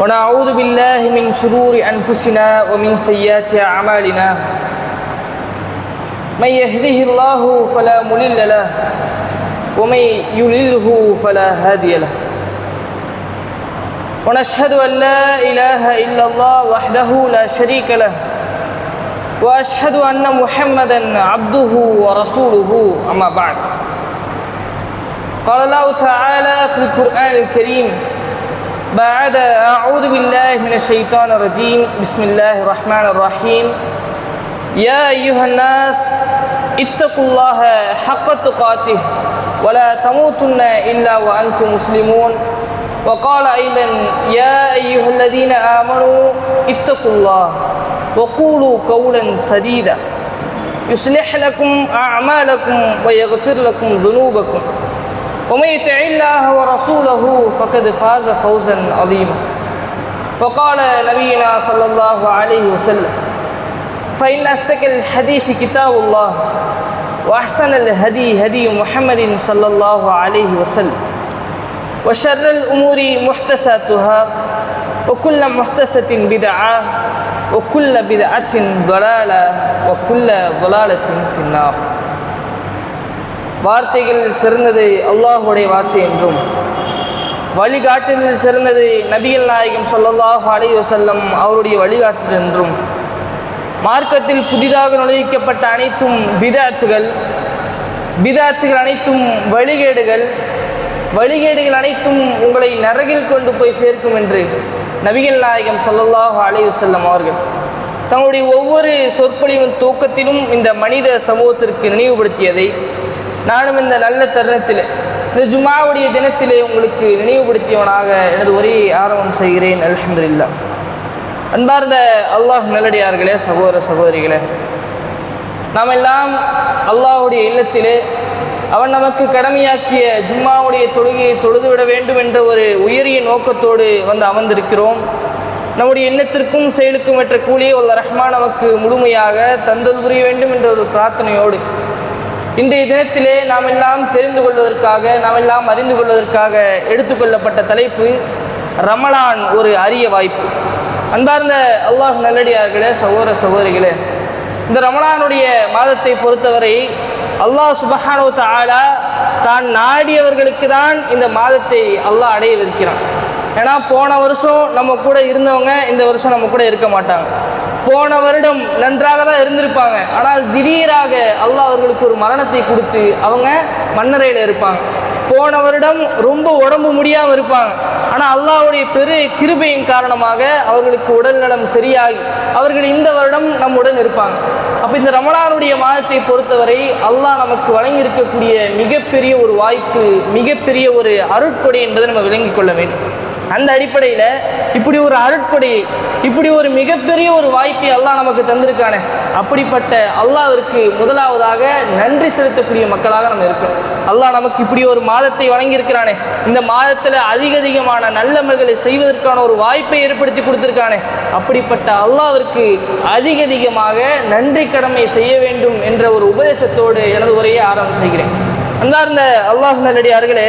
ونعوذ بالله من شرور أنفسنا ومن سيئات أعمالنا من يهده الله فلا مضل له ومن يضلله فلا هادي له ونشهد أن لا إله إلا الله وحده لا شريك له وأشهد أن محمدا عبده ورسوله أما بعد قال الله تعالى في القرآن الكريم بعد أعوذ بالله من الشيطان الرجيم بسم الله الرحمن الرحيم يا أيها الناس اتقوا الله حق تقاته ولا تموتن إلا وأنتم مسلمون وقال أيضا يا أيها الذين آمنوا اتقوا الله وقولوا قولا سديدا يصلح لكم أعمالكم ويغفر لكم ذنوبكم ومن يطع الله ورسوله فقد فاز فوزا عظيما وقال نبينا صلى الله عليه وسلم فإن أصدق الحديث كتاب الله وأحسن الهدي هدي محمد صلى الله عليه وسلم وشر الأمور محدثاتها وكل محدثة بدعة وكل بدعة ضلالة وكل ضلالة في النار. வார்த்தைகளில் சிறந்தது அல்லாஹ்வுடைய வார்த்தை என்றும் வழிகாட்டுதலில் சிறந்தது நபிகள் நாயகம் ஸல்லல்லாஹு அலைஹி வஸல்லம் அவருடைய வழிகாட்டுதல் என்றும் மார்க்கத்தில் புதிதாக நுழைவிக்கப்பட்ட அனைத்தும் பிதஅத்துகள் அனைத்தும் வழிகேடுகள் அனைத்தும் உங்களை நரகில் கொண்டு போய் சேர்க்கும் என்று நபிகள் நாயகம் ஸல்லல்லாஹு அலைஹி வஸல்லம் அவர்கள் தங்களுடைய ஒவ்வொரு சொற்பொழிவின் துவக்கத்திலும் இந்த மனித சமூகத்திற்கு நினைவுபடுத்தியதை நானும் இந்த நல்ல தருணத்தில் இந்த ஜும்ஆவுடைய தினத்திலே உங்களுக்கு நினைவுபடுத்தியவனாக எனது உரையை ஆரம்பம் செய்கிறேன். அல்ஹம்துலில்லாஹ். அன்பார்ந்த அல்லாஹ் நல்லடியார்களே, சகோதர சகோதரிகளே, நாம் எல்லாம் அல்லாஹ்வுடைய இல்லத்திலே அவன் நமக்கு கடமையாக்கிய ஜும்மாவுடைய தொழுகையை தொழுதுவிட வேண்டும் என்ற ஒரு உயரிய நோக்கத்தோடு வந்து அமர்ந்திருக்கிறோம். நம்முடைய எண்ணத்திற்கும் செயலுக்கும் ஏற்ற கூலியை வல்ல ரஹ்மான் நமக்கு முழுமையாக தந்தல் புரிய வேண்டும் என்ற ஒரு பிரார்த்தனையோடு இன்றைய தினத்திலே நாம் எல்லாம் தெரிந்து கொள்வதற்காக, நாம் எல்லாம் அறிந்து கொள்வதற்காக எடுத்துக்கொள்ளப்பட்ட தலைப்பு ரமலான் ஒரு அரிய வாய்ப்பு. அன்பார்ந்த அல்லாஹ் நல்லடியார்களே, சகோதர சகோதரிகளே, இந்த ரமலானுடைய மாதத்தை பொறுத்தவரை அல்லாஹ் சுப்ஹானஹு வ தஆலா தான் நாடியவர்களுக்கு தான் இந்த மாதத்தை அல்லாஹ் அடைய வைக்கிறான். ஏன்னா போன வருஷம் நம்ம கூட இருந்தவங்க இந்த வருஷம் நம்ம கூட இருக்க மாட்டாங்க. போன வருடம் நன்றாக தான் இருந்திருப்பாங்க, ஆனால் திடீராக அல்லாஹ் அவர்களுக்கு ஒரு மரணத்தை கொடுத்து அவங்க மண்ணறையில் இருப்பாங்க. போன வருடம் ரொம்ப உடம்பு முடியாமல் இருப்பாங்க, ஆனால் அல்லாஹ்வுடைய பெரு கிருபையின் காரணமாக அவர்களுக்கு உடல் நலம் சரியாகி அவர்கள் இந்த வருடம் நம்முடன் இருப்பாங்க. அப்போ இந்த ரமலானுடைய மாதத்தை பொறுத்தவரை அல்லாஹ் நமக்கு வழங்கி இருக்கக்கூடிய மிகப்பெரிய ஒரு வாய்ப்பு, மிகப்பெரிய ஒரு அருட்கொடை என்பதை நம்ம விளங்கிக் கொள்ள வேண்டும். அந்த அடிப்படையில் இப்படி ஒரு அருட்கொடையை, இப்படி ஒரு மிகப்பெரிய ஒரு வாய்ப்பை அல்லாஹ் நமக்கு தந்திருக்கானே, அப்படிப்பட்ட அல்லாஹ்விற்கு முதலாவதாக நன்றி செலுத்தக்கூடிய மக்களாக நம்ம இருக்கோம். அல்லாஹ் நமக்கு இப்படி ஒரு மாதத்தை வழங்கியிருக்கிறானே, இந்த மாதத்தில் அதிகமான நல்லமல்களை செய்வதற்கான ஒரு வாய்ப்பை ஏற்படுத்தி கொடுத்திருக்கானே, அப்படிப்பட்ட அல்லாஹ்விற்கு அதிகமாக நன்றி கடமை செய்ய வேண்டும் என்ற ஒரு உபதேசத்தோடு எனது உரையை ஆரம்பம் செய்கிறேன். அன்பார்ந்த அல்லாஹ் நல்லடியார்களே,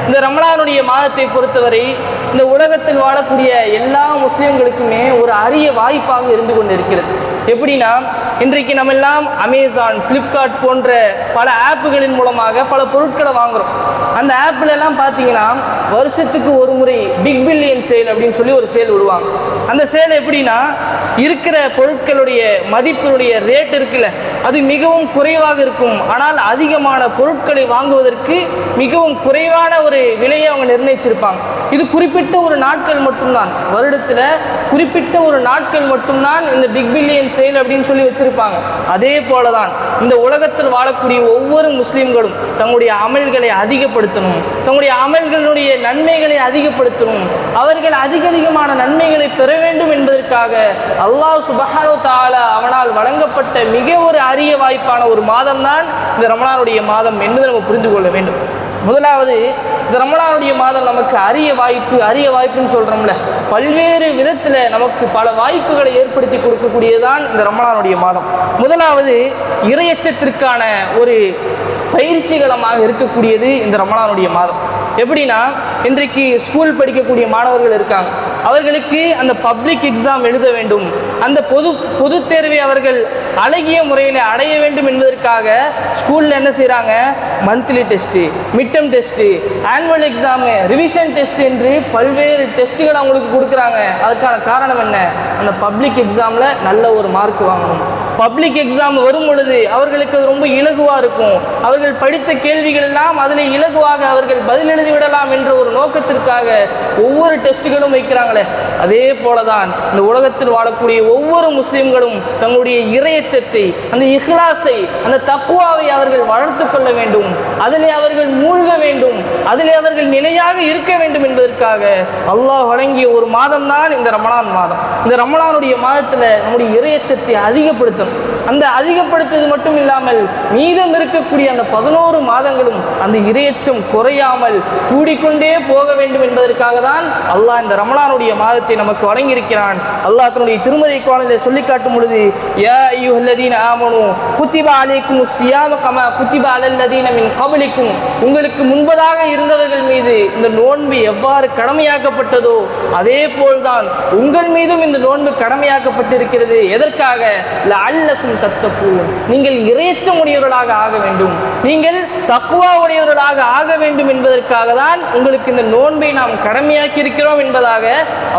இந்த ரமலானுடைய மாதத்தை பொறுத்தவரை இந்த உலகத்தில் வாழக்கூடிய எல்லா முஸ்லீம்களுக்குமே ஒரு அரிய வாய்ப்பாக இருந்து கொண்டு இருக்கிறது. எப்படின்னா, இன்றைக்கு நம்ம எல்லாம் அமேசான், ஃப்ளிப்கார்ட் போன்ற பல ஆப்புகளின் மூலமாக பல பொருட்களை வாங்குகிறோம். அந்த ஆப்பில் எல்லாம் பார்த்தீங்கன்னா வருஷத்துக்கு ஒரு முறை பிக் பில்லியன் சேல் அப்படின்னு சொல்லி ஒரு சேல் விடுவாங்க. அந்த சேல் எப்படின்னா, இருக்கிற பொருட்களுடைய மதிப்பினுடைய ரேட் இருக்குல்ல, அது மிகவும் குறைவாக இருக்கும். ஆனால் அதிகமான பொருட்களை வாங்குவதற்கு மிகவும் குறைவான ஒரு விலையை அவங்க நிர்ணயிச்சிருப்பாங்க. இது குறிப்பிட்ட ஒரு நாட்கள் மட்டும்தான், வருடத்தில் குறிப்பிட்ட ஒரு நாட்கள் மட்டும்தான் இந்த பிக் பில்லியன் சேல் அப்படின்னு சொல்லி வச்சிருப்பாங்க. அதே போலதான் இந்த உலகத்தில் வாழக்கூடிய ஒவ்வொரு முஸ்லீம்களும் தங்களுடைய அமல்களை அதிகப்படுத்தணும், தங்களுடைய அமல்களுடைய நன்மைகளை அதிகப்படுத்தணும், அவர்கள் அதிகமான நன்மைகளை பெற வேண்டும் என்பதற்காக அல்லாஹ் சுப்ஹானஹு வ தஆலா அவனால் வழங்கப்பட்ட மிக ஒரு அரிய வாய்ப்பான ஒரு மாதம் தான் இந்த ரமலானுடைய மாதம் என்பதை நம்ம புரிந்து கொள்ள வேண்டும். முதலாவது, இந்த ரமலானுடைய மாதம் நமக்கு அரிய வாய்ப்புன்னு சொல்கிறோம்ல, பல்வேறு விதத்தில் நமக்கு பல வாய்ப்புகளை ஏற்படுத்தி கொடுக்கக்கூடியதுதான் இந்த ரமலானுடைய மாதம். முதலாவது, இறையச்சத்திற்கான ஒரு பயிற்சிகளமாக இருக்கக்கூடியது இந்த ரமலானுடைய மாதம். எப்படின்னா, இன்றைக்கு ஸ்கூல் படிக்கக்கூடிய மாணவர்கள் இருக்காங்க. அவர்களுக்கு அந்த பப்ளிக் எக்ஸாம் எழுத வேண்டும், அந்த பொது தேர்வை அவர்கள் அழகிய முறையில் அடைய வேண்டும் என்பதற்காக ஸ்கூலில் என்ன செய்கிறாங்க, monthly test, midterm test, annual exam, revision test என்று பல்வேறு டெஸ்ட்டுகள் அவங்களுக்கு கொடுக்குறாங்க. அதுக்கான காரணம் என்ன? அந்த பப்ளிக் எக்ஸாமில் நல்ல ஒரு மார்க் வாங்கணும். பப்ளிக் எக்ஸாம் வரும் பொழுது அவர்களுக்கு அது ரொம்ப இலகுவாக இருக்கும். அவர்கள் படித்த கேள்விகள் எல்லாம் அதில் இலகுவாக அவர்கள் பதில் எழுதி விடலாம் என்ற ஒரு நோக்கத்திற்காக ஒவ்வொரு டெஸ்ட்டுகளும் வைக்கிறாங்களே. அதே போலதான் இந்த உலகத்தில் வாழக்கூடிய ஒவ்வொரு முஸ்லிம்களும் தங்களுடைய இறையச்சத்தை, அந்த இஹ்லாஸை, அந்த தக்வாவை அவர்கள் வளர்த்து கொள்ள வேண்டும். அதிலே அவர்கள் மூழ்க வேண்டும், அதிலே அவர்கள் நிலையாக இருக்க வேண்டும் என்பதற்காக அல்லாஹ் வழங்கிய ஒரு மாதம் தான் இந்த ரமலான் மாதம். இந்த ரமலானுடைய மாதத்தில் நம்முடைய இறையச்சத்தை அதிகப்படுத்த, அந்த அதிகப்படுத்துவது மட்டும் இல்லாமல் மீதம் இருக்கக்கூடிய அந்த 11 மாதங்களும் அந்த இறையச்சம் குறையாமல் கூடிக்கொண்டே போக வேண்டும் என்பதற்காக தான் அல்லாஹ் இந்த ரமலானுடைய மாதத்தை நமக்கு வழங்கியிருக்கிறான். அல்லாஹ் தன்னுடைய திருமறை குர்ஆனிலே சொல்லி காட்டும் பொழுது, யா அய்யுஹல்லதீன ஆமனூ குத்திப அலைக்குமுஸ் ஸியாமு கமா குத்திப அலல்லதீன மின் கப்லிக்கும், உங்களுக்கு முன்பதாக இருந்தவர்கள் மீது இந்த நோன்பு எவ்வாறு கடமையாக்கப்பட்டதோ அதே போல்தான் உங்கள் மீதும் இந்த நோன்பு கடமையாக்கப்பட்டிருக்கிறது. எதற்காக? லஅல்லக்கும் தத்தகூன், நீங்கள் இறையச்சம் உடையவர்களாக ஆக வேண்டும், நீங்கள் தக்வா உடையவர்களாக ஆக வேண்டும் என்பதற்காக தான் உங்களுக்கு இந்த நோன்பை நாம் கடமையாக்கி இருக்கிறோம் என்பதாக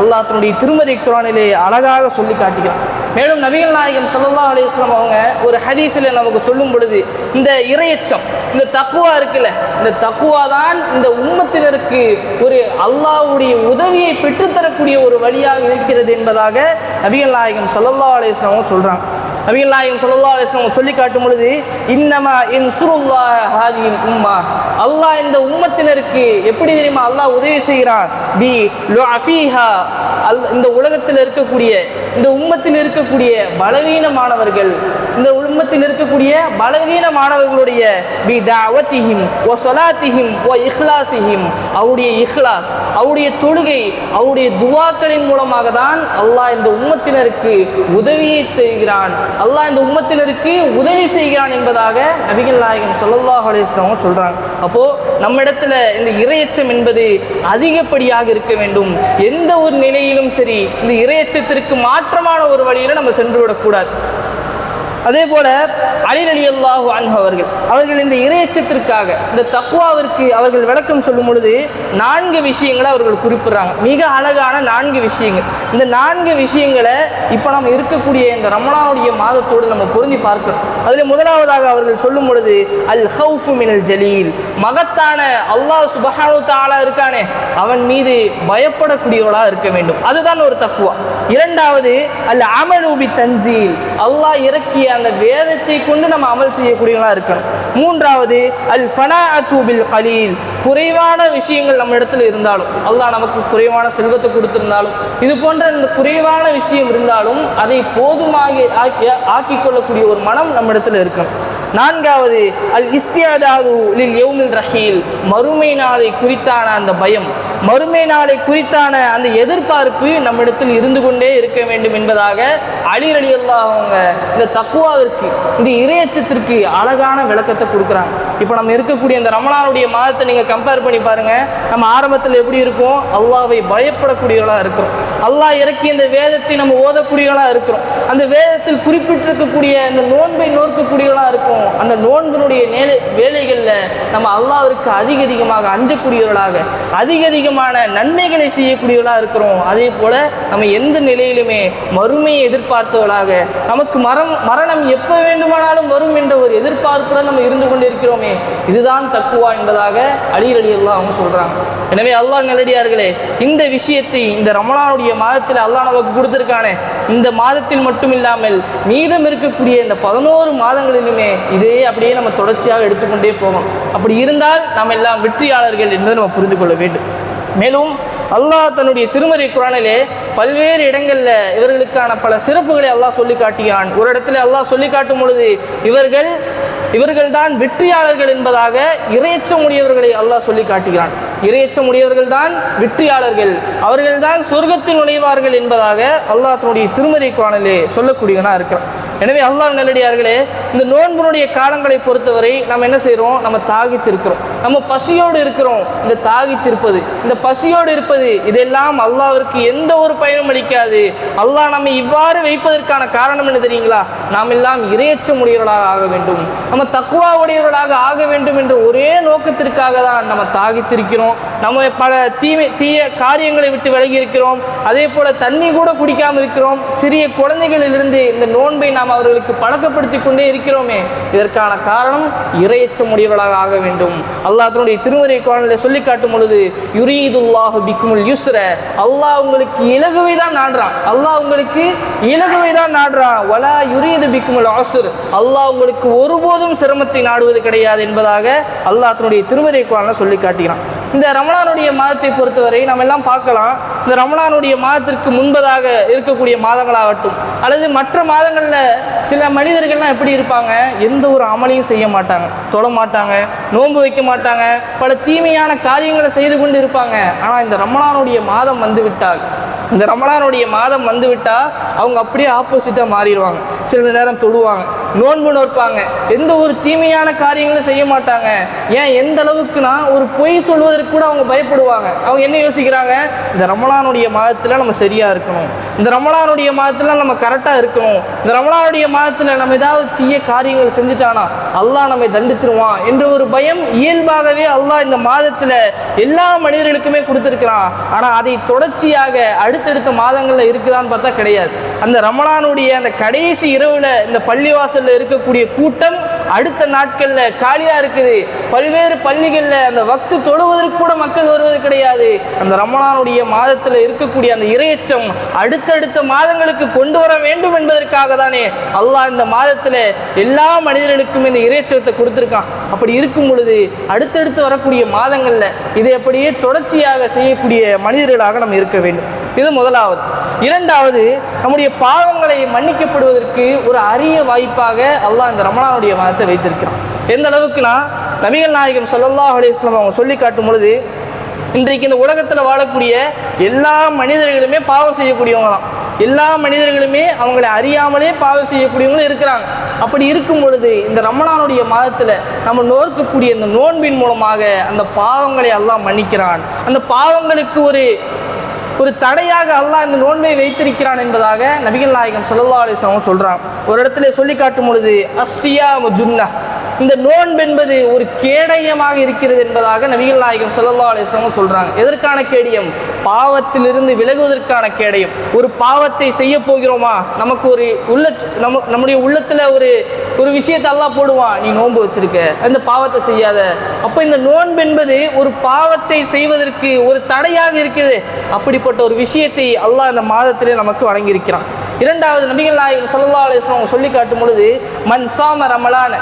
அல்லாஹ் தன்னுடைய திருமறை குர்ஆனிலே அழகாக சொல்லி காட்டுகிறான். மேலும் நபிகள் நாயகம் ஸல்லல்லாஹு அலைஹி வஸல்லம் அவங்க ஒரு ஹதீஸில் நமக்கு சொல்லும் பொழுது, இந்த இறையச்சம், இந்த தக்வா இருக்குல்ல, இந்த தக்வா தான் இந்த உம்மத்தினருக்கு ஒரு அல்லாஹ்வுடைய உதவியை பெற்றுத்தரக்கூடிய ஒரு வழியாக இருக்கிறது என்பதாக நபிகள் நாயகம் ஸல்லல்லாஹு அலைஹி வஸல்லம் சொல்றாங்க. நபிகள் நாயகம் ஸல்லல்லாஹு அலைஹி வஸல்லம் சொல்லி காட்டும் பொழுது, இன்னமா இன்சுருல்லாஹ ஹாதிஹில் உம்மா, அல்லாஹ் இந்த உம்மத்தினருக்கு எப்படி தெரியுமா அல்லாஹ் உதவி செய்கிறான்? பி லுஅஃபீஹா, இந்த உலகத்தில் இருக்கக்கூடிய, இந்த உம்மத்தில் இருக்கக்கூடிய பலவீனமானவர்கள், இந்த உம்மத்தில் இருக்கக்கூடிய பலவீனமானவர்களுடைய பி தஅவதிஹிம் வ ஸலாத்திஹிம் வ இஹ்லாஸிஹிம், அவருடைய இஹ்லாஸ், அவருடைய தொழுகை, அவருடைய துஆக்களின் மூலமாக தான் அல்லாஹ் இந்த உம்மத்தினருக்கு உதவியை செய்கிறான், அல்லாஹ் இந்த உம்மத்தினருக்கு உதவி செய்கிறான் என்பதாக நபிகள் நாயகம் ஸல்லல்லாஹு அலைஹி வஸல்லம் சொல்றாங்க. அப்போ நம்ம இடத்துல இந்த இறையச்சம் என்பது அதிகப்படியாக இருக்க வேண்டும். எந்த ஒரு நிலையிலும் சரி இந்த இறையச்சத்திற்கு மாற்றமான ஒரு வழியில நம்ம சென்று விடக்கூடாது. அதே போல அலி ரலியல்லாஹு அன்ஹு அவர்கள் இந்த இறையச்சத்திற்காக, இந்த தக்வாவிற்கு அவர்கள் விளக்கம் சொல்லும் பொழுது 4 விஷயங்களை அவர்கள் குறிப்பிடுறாங்க. மிக அழகான 4 விஷயங்கள். இந்த 4 விஷயங்களை இப்போ நம்ம இருக்கக்கூடிய இந்த ரமலானுடைய மாதத்தோடு நம்ம பொருந்தி பார்க்கிறோம். அதில் முதலாவதாக அவர்கள் சொல்லும் பொழுது, அல் ஹவுஃபு மினல் ஜலீல், மகத்தான அல்லாஹ் சுப்ஹானஹு வ தஆலா இருக்கானே அவன் மீது பயப்படக்கூடியவளாக இருக்க வேண்டும், அதுதான் ஒரு தக்வா. இரண்டாவது, அல் அமலு பி தன்சீல், அல்லாஹ் இறக்கிய அந்த வேதத்தை கொண்டு நம்ம அமல் செய்யக்கூடியவங்களா இருக்கணும். மூன்றாவது, அல் ஃபனாஅத்து பில் கலீல், குறைவான விஷயங்கள் நம்ம இடத்துல இருந்தாலும், அல்லாஹ் நமக்கு குறைவான செல்வத்தை கொடுத்திருந்தாலும், இது போன்ற இந்த குறைவான விஷயம் இருந்தாலும் அதை போதுமாக ஆக்கிக் கொள்ளக்கூடிய ஒரு மனம் நம்ம இடத்துல இருக்கணும். நான்காவது, அல் இஸ்திஅதாது லில் யௌமில் ரஹீல், மறுமை நாளை குறித்தான அந்த பயம், மறுமை நாளை குறித்தான அந்த எதிர்பார்ப்பு நம்மிடத்தில் இருந்து கொண்டே இருக்க வேண்டும் என்பதாக அலி ரலியல்லாஹு அவங்க இந்த தக்வாவிற்கு, இந்த இறையச்சத்திற்கு அழகான விளக்கத்தை கொடுக்குறாங்க. இப்போ நம்ம இருக்கக்கூடிய இந்த ரமலானுடைய மாதத்தை நீங்கள் கம்பேர் பண்ணி பாருங்கள். நம்ம ஆரம்பத்தில் எப்படி இருக்கும்? அல்லாஹ்வை பயப்படக்கூடியவர்களாக இருக்கிறோம். அல்லாஹ் இறக்கிய இந்த வேதத்தை நம்ம ஓதக்கூடியவர்களாக இருக்கிறோம். அந்த வேதத்தில் குறிப்பிட்டிருக்கக்கூடிய இந்த நோன்பை நோக்கக்கூடியவர்களாக இருக்கும். அந்த நோன்பினுடைய வேலைகளில் நம்ம அல்லாஹ்விற்கு அதிகமாக அஞ்சக்கூடியவர்களாக, அதிகமான நன்மைகளை செய்யக்கூடியவர்களாக இருக்கிறோம். அதே போல நம்ம எந்த நிலையிலுமே மறுமையை எதிர்பார்த்தவர்களாக, நமக்கு மரணம் எப்போ வேண்டுமானாலும் வரும் என்ற ஒரு எதிர்பார்ப்புடன் நம்ம இருந்து கொண்டிருக்கிறோமே, இதுதான் தக்குவா என்பதாக அலி ரலியல்லாஹு அவங்க சொல்றாங்க. எனவே அல்லாஹ் நல்லடியார்களே, இந்த விஷயத்தை இந்த ரமலானுடைய மாதத்தில் அல்லாஹ் நமக்கு கொடுத்திருக்கானே, இந்த மாதத்தில் மட்டும் இல்லாமல் மீதம் இருக்கக்கூடிய இந்த 11 மாதங்களிலுமே இதே அப்படியே நம்ம தொடர்ச்சியாக எடுத்துக்கொண்டே போவோம். அப்படி இருந்தால் நாம் எல்லாம் வெற்றியாளர்கள் என்பதை நம்ம புரிந்து கொள்ள வேண்டும். மேலும் அல்லாஹ் தன்னுடைய திருமறை குர்ஆனிலே பல்வேறு இடங்களில் இவர்களுக்கான பல சிறப்புகளை அல்லாஹ் சொல்லி காட்டுகிறான். ஒரு இடத்துல அல்லாஹ் சொல்லி காட்டும் பொழுது இவர்கள் தான் வெற்றியாளர்கள் என்பதாக இறையச்சம் உடையவர்களை அல்லாஹ் சொல்லி காட்டுகிறான். இறையச்சம் உடையவர்கள் தான் வெற்றியாளர்கள், அவர்கள் தான் சொர்க்கத்தில் நுழைவார்கள் என்பதாக அல்லாஹ் தன்னுடைய திருமறை குர்ஆனிலே சொல்லக்கூடியவனா இருக்கிறான். எனவே அல்லாஹ் நல்லடியார்களே, இந்த நோன்பினுடைய காலங்களை பொறுத்தவரை நம்ம என்ன செய்கிறோம்? நம்ம தாகித்திருக்கிறோம், நம்ம பசியோடு இருக்கிறோம். இந்த தாகித்திருப்பது, இந்த பசியோடு இருப்பது, இதெல்லாம் அல்லாஹ்விற்கு எந்த ஒரு பயனும் அளிக்காது. அல்லாஹ் நம்மை இவ்வாறு வைப்பதற்கான காரணம் என்ன தெரியுங்களா? நாம் எல்லாம் இறையச்சம் உடையவர்களாக ஆக வேண்டும், நம்ம தக்வா உடையவர்களாக ஆக வேண்டும் என்ற ஒரே நோக்கத்திற்காக தான் நம்ம தாகித்திருக்கிறோம். நம்ம பல தீய காரியங்களை விட்டு விலகி இருக்கிறோம். அதே போல தண்ணி கூட குடிக்காமல் இருக்கிறோம். சிறிய குழந்தைகளிலிருந்து இந்த நோன்பை நாம் அவர்களுக்கு பழக்கப்படுத்தி கொண்டே இருக்கிறோமே, இதற்கான காரணம் இறையச்சம் உடையவர்களாக ஆக வேண்டும். அல்லாஹ் தன்னுடைய திருமறை குர்ஆனில் சொல்லி காட்டும் பொழுது, யுரீதுல்லாஹு பிக்குமுல் யுஸ்ர, அல்லாஹ் உங்களுக்கு இலகுவை தான் நாடுறான், அல்லாஹ் உங்களுக்கு இலகுவை தான் நாடுறான். வலா யுரீது பிக்குமுல் உஸ்ர், அல்லாஹ் உங்களுக்கு ஒருபோதும் சிரமத்தை நாடுவது கிடையாது என்பதாக அல்லாஹ் தன்னுடைய திருமறை குர்ஆனில் சொல்லி காட்டுகிறான். இந்த ரமலானுடைய மாதத்தை பொறுத்தவரை நம்ம எல்லாம் பார்க்கலாம், இந்த ரமலானுடைய மாதத்திற்கு முன்பதாக இருக்கக்கூடிய மாதங்களாகட்டும் அல்லது மற்ற மாதங்களில் சில மனிதர்கள்லாம் எப்படி இருப்பாங்க? எந்த ஒரு அமலையும் செய்ய மாட்டாங்க, தொட மாட்டாங்க, நோன்பு வைக்க மாட்டாங்க, பல தீமையான காரியங்களை செய்து கொண்டு இருப்பாங்க. ஆனால் இந்த ரமலானுடைய மாதம் வந்துவிட்டால், இந்த ரமலானுடைய மாதம் வந்துவிட்டால் அவங்க அப்படியே ஆப்போசிட்டாக மாறிடுவாங்க. சில நேரம் தொடுவாங்க, நோன்பு நோற்பாங்க, எந்த ஒரு தீமையான காரியங்களும் செய்ய மாட்டாங்க. ஏன் எந்த அளவுக்குனா, ஒரு பொய் சொல்வதற்கு கூட அவங்க பயப்படுவாங்க. அவங்க என்ன யோசிக்கிறாங்க? இந்த ரமலானுடைய மாதத்தில் நம்ம சரியாக இருக்கணும், இந்த ரமலானுடைய மாதத்தில் நம்ம கரெக்டாக இருக்கணும், இந்த ரமலானுடைய மாதத்தில் நம்ம ஏதாவது தீய காரியங்கள் செஞ்சுட்டானா அல்லாஹ் நம்மை தண்டிச்சிருவான் என்ற ஒரு பயம் இயல்பாகவே அல்லாஹ் இந்த மாதத்தில் எல்லா மனிதர்களுக்குமே கொடுத்துருக்கிறான். ஆனால் அதை தொடர்ச்சியாக அடுத்தடுத்த மாதங்களில் இருக்குதான்னு பார்த்தா கிடையாது. அந்த ரமலானுடைய அந்த கடைசி இரவில் இந்த பள்ளிவாசலில் இருக்கக்கூடிய கூட்டம் அடுத்த நாட்களில் காலியாக இருக்குது. பல்வேறு பள்ளிகளில் அந்த வக்து தொழுவதற்கு கூட மக்கள் வருவது கிடையாது. அந்த ரமலானுடைய மாதத்தில் இருக்கக்கூடிய அந்த இறையச்சம் அடுத்தடுத்த மாதங்களுக்கு கொண்டு வர வேண்டும் என்பதற்காக தானே அல்லாஹ் இந்த மாதத்தில் எல்லா மனிதர்களுக்கும் இந்த இறையச்சத்தை கொடுத்துருக்கான். அப்படி இருக்கும் பொழுது அடுத்தடுத்து வரக்கூடிய மாதங்களில் இதை அப்படியே தொடர்ச்சியாக செய்யக்கூடிய மனிதர்களாக நம்ம இருக்க வேண்டும். இது முதலாவது. இரண்டாவது, நம்முடைய பாவங்களை மன்னிக்கப்படுவதற்கு ஒரு அரிய வாய்ப்பாக அல்லாஹ் இந்த ரமலானுடைய மாதத்தை வைத்திருக்கிறான். எந்த அளவுக்குனா, நபிகள் நாயகம் ஸல்லல்லாஹு அலைஹி வஸல்லம் அவங்க சொல்லி காட்டும் பொழுது, இன்றைக்கு இந்த உலகத்தில் வாழக்கூடிய எல்லா மனிதர்களுமே பாவம் செய்யக்கூடியவங்க தான். எல்லா மனிதர்களுமே அவங்களை அறியாமலே பாவம் செய்யக்கூடியவங்களும் இருக்கிறாங்க. அப்படி இருக்கும் பொழுது இந்த ரமலானுடைய மாதத்தில் நம்ம நோக்கக்கூடிய இந்த நோன்பின் மூலமாக அந்த பாவங்களை அல்லாஹ் மன்னிக்கிறான். அந்த பாவங்களுக்கு ஒரு தடையாக அல்லாஹ் இந்த நோன்பை வைத்திருக்கிறான் என்பதாக நபிகள் நாயகம் ஸல்லல்லாஹு அலைஹி வஸல்லம் சொல்றாங்க. ஒரு இடத்துல சொல்லி காட்டும் பொழுது, அஸ்ஸியாமு ஜுன்னah, இந்த நோன்பு என்பது ஒரு கேடயமாக இருக்கிறது என்பதாக நபிகள் நாயகம் ஸல்லல்லாஹு அலைஹி வஸல்லம் சொல்றாங்க. எதற்கான கேடயம்? பாவத்திலிருந்து விலகுவதற்கான கேடயம். ஒரு பாவத்தை செய்ய போகிறோமா, நமக்கு ஒரு நம்முடைய உள்ளத்துல ஒரு விஷயத்தை அல்லாஹ் போடுவான், நீ நோன்பு வச்சிருக்க, அந்த பாவத்தை செய்யாத. அப்போ இந்த நோன்பு என்பது ஒரு பாவத்தை செய்வதற்கு ஒரு தடையாக இருக்குது. அப்படிப்பட்ட ஒரு விஷயத்தை அல்லாஹ் இந்த மாதத்திலே நமக்கு வழங்கியிருக்கிறான். இரண்டாவது, நபிகள் நாயகம் ஸல்லல்லாஹு அலைஹி வஸல்லம் சொல்லி காட்டும் பொழுது, மன் ஸாம ரமலான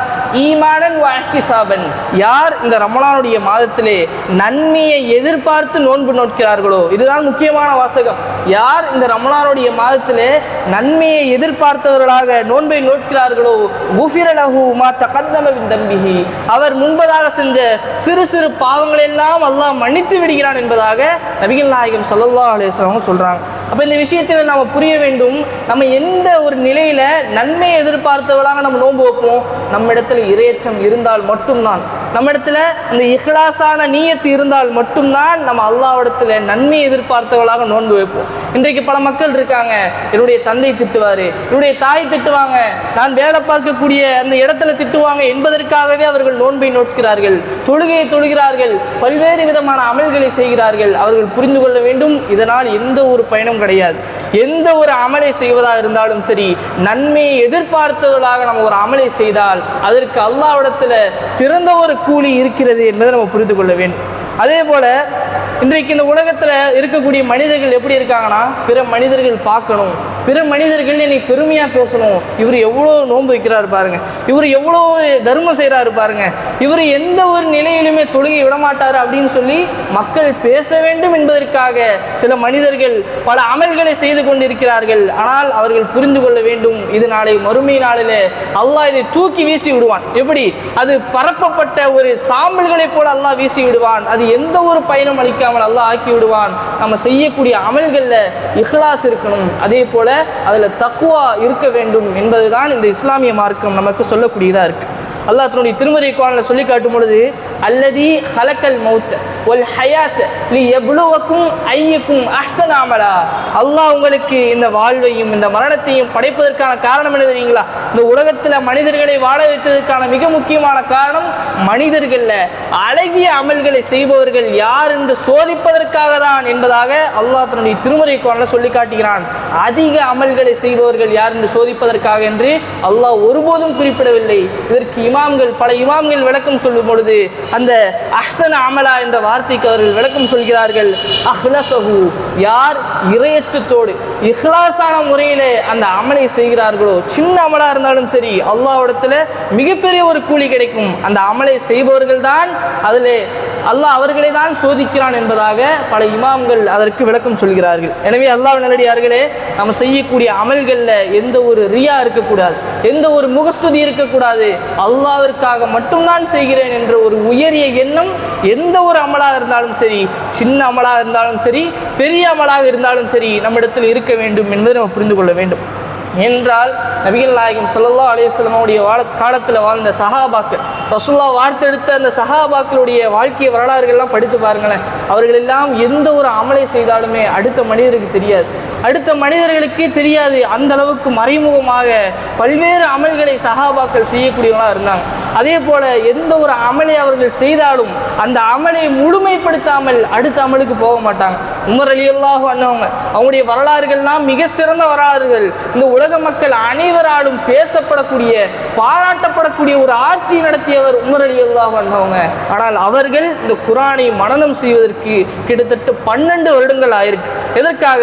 ஈமானன் வ இஹ்திஸாபன், யார் இந்த ரமலானுடைய மாதத்திலே நன்மையை எதிர்பார்த்து நோன்பு நோக்கிறார்களோ, இதுதான் முக்கியமான வாசகம். யார் இந்த ரமலானுடைய மாதத்திலே நன்மையை எதிர்பார்த்தவர்களாக நோன்பை நோக்கிறார்களோ, குஃபிர லஹு மா தகத்தம மின் தம்பிஹி, அவர் முன்பதாக செஞ்ச சிறு சிறு பாவங்களை எல்லாம் அல்லாஹ் மன்னித்து விடுகிறான் என்பதாக நபிகள் நாயகம் ஸல்லல்லாஹு அலைஹி வஸல்லம் சொல்றாங்க. அப்போ இந்த விஷயத்தில் நாம் புரிய வேண்டும், நம்ம எந்த ஒரு நிலையில் நன்மையை எதிர்பார்த்தவர்களாக நம்ம நோன்பு வைப்போம்? நம்ம இடத்துல இறையச்சம் இருந்தால் மட்டும்தான், நம்ம இடத்துல இந்த இஹ்லாஸான நீயத்து இருந்தால் மட்டும்தான் நம்ம அல்லாஹ்விடத்துல நன்மையை எதிர்பார்த்தவர்களாக நோன்பு வைப்போம். இன்றைக்கு பல மக்கள் இருக்காங்க, என்னுடைய தந்தை திட்டுவார், என்னுடைய தாய் திட்டுவாங்க, நான் வேலை பார்க்கக்கூடிய அந்த இடத்துல திட்டுவாங்க என்பதற்காகவே அவர்கள் நோன்பை நோக்கிறார்கள், தொழுகையை தொழுகிறார்கள், பல்வேறு விதமான அமல்களை செய்கிறார்கள். அவர்கள் புரிந்து கொள்ள வேண்டும், இதனால் எந்த ஒரு பயனும் கிடையாது. எந்த ஒரு அமலை செய்வதாக இருந்தாலும் சரி, நன்மையை எதிர்பார்த்தவர்களாக நம்ம ஒரு அமலை செய்தால் அதற்கு அல்லாஹ்விடத்தில் சிறந்த ஒரு கூலி இருக்கிறது என்பதை நம்ம புரிந்து கொள்ள வேண்டும். அதே போல இன்றைக்கு இந்த உலகத்தில் இருக்கக்கூடிய மனிதர்கள் எப்படி இருக்காங்கன்னா, பிற மனிதர்கள் பார்க்கணும், பிற மனிதர்கள் என்னை பெருமையாக பேசணும், இவர் எவ்வளோ நோன்பு வைக்கிறாரு பாருங்க, இவர் எவ்வளோ தர்மம் செய்கிறாரு பாருங்க, இவர் எந்த ஒரு நிலையிலுமே தொழுகை விடமாட்டார் அப்படின்னு சொல்லி மக்கள் பேச வேண்டும் என்பதற்காக சில மனிதர்கள் பல அமல்களை செய்து கொண்டிருக்கிறார்கள். ஆனால் அவர்கள் புரிந்து கொள்ள வேண்டும், இது நாளை மறுமை நாளில் அல்லாஹ் இதை தூக்கி வீசி விடுவான். எப்படி? அது பரப்பப்பட்ட ஒரு சாம்பல்களை போல அல்லாஹ் வீசி விடுவான். அது எந்த ஒரு பயனும் அளிக்காமல் அல்லாஹ் ஆக்கி விடுவான். நம்ம செய்யக்கூடிய அமல்களில் இஹ்லாஸ் இருக்கணும். அதே போல அதில் தக்வா இருக்க வேண்டும் என்பதுதான் இந்த இஸ்லாமிய மார்க்கம் நமக்கு சொல்லக்கூடியதாக இருக்குது. அல்லாஹ் தன்னுடைய திருமறை குர்ஆனில் சொல்லி காட்டும் பொழுது, அல்லதி ஹலக்கல் மௌத் வல் ஹயாத் லியப்லுவக்கும் ஐயுக்கும் அஹ்ஸனு அமலா. அல்லாஹ் உங்களுக்கு இந்த வாழ்வையும் இந்த மரணத்தையும் படைப்பதற்கான காரணம் என்ன தெரியுங்களா? இந்த உலகத்தில் மனிதர்களை வாழ வைத்ததற்கான மிக முக்கியமான காரணம் மனிதர்களில் அழகிய அமல்களை செய்பவர்கள் யார் என்று சோதிப்பதற்காக தான் என்பதாக அல்லாஹ் தன்னுடைய திருமறை குர்ஆனில் சொல்லி காட்டுகிறான். அதிக அமல்களை செய்பவர்கள் யார் என்று சோதிப்பதற்காக என்று அல்லாஹ் ஒருபோதும் குறிப்பிடவில்லை. இதற்கு பல இமாம்கள் விளக்கம் சொல்லும் பொழுது அந்த அஹ்ஸன அமலா என்ற வார்த்தைக்கு அவர்கள் விளக்கம் சொல்கிறார்கள். அஹ்லஸஹு, யார் இறையச்சத்தோடு இஹ்லாஸான முறையில் அந்த அமலை செய்கிறார்களோ, சின்ன அமலா இருந்தாலும் சரி அல்லாஹ்விடத்தில் மிகப்பெரிய ஒரு கூலி கிடைக்கும். அந்த அமலை செய்பவர்கள் தான் அதில் அல்லாஹ் அவர்களை தான் சோதிக்கிறான் என்பதாக பல இமாம்கள் அதற்கு விளக்கம் சொல்கிறார்கள். எனவே அல்லாஹ் நல்லடியார்களே, நம்ம செய்யக்கூடிய அமல்களில் எந்த ஒரு ரியா இருக்கக்கூடாது, எந்த ஒரு முகஸ்துதி இருக்கக்கூடாது. அல்லாஹ்விற்காக மட்டும்தான் செய்கிறேன் என்ற ஒரு உயரிய எண்ணம் எந்த ஒரு அமலாக இருந்தாலும் சரி, சின்ன அமலாக இருந்தாலும் சரி, பெரிய அமலாக இருந்தாலும் சரி, நம்மிடத்தில் இருக்க வேண்டும் என்பதை நம்ம புரிந்து கொள்ள வேண்டும். என்றால் நபிகள் நாயகம் ஸல்லல்லாஹு அலைஹி வஸல்லம் உடைய காலத்தில் வாழ்ந்த சஹாபாக்கள், ரசூலுல்லாஹ் வார்த்தெடுத்த அந்த சஹாபாக்களுடைய வாழ்க்கை வரலாறுகள்லாம் படித்து பாருங்களேன். அவர்கள் எல்லாம் எந்த ஒரு அமலை செய்தாலுமே அடுத்த மனிதருக்கு தெரியாது, அடுத்த மனிதர்களுக்கே தெரியாது. அந்த அளவுக்கு மறைமுகமாக பல்வேறு அமல்களை சஹாபாக்கள் செய்யக்கூடியவங்களாக இருந்தாங்க. அதே போல எந்த ஒரு அமலை அவர்கள் செய்தாலும் அந்த அமலை முழுமைப்படுத்தாமல் அடுத்த அமலுக்கு போக மாட்டாங்க. உமர் ரலியல்லாஹு அன்ஹு அவங்களுடைய வரலாறுகள்லாம் மிக சிறந்த வரலாறுகள். இந்த உலக மக்கள் அனைவராலும் பேசப்படக்கூடிய, பாராட்டப்படக்கூடிய ஒரு ஆட்சி நடத்தியவர் உமர் ரலியல்லாஹு அன்ஹு. ஆனால் அவர்கள் இந்த குர்ஆனை மனனம் செய்வதற்கு கிட்டத்தட்ட 12 வருடங்கள் ஆயிருக்கு. எதற்காக?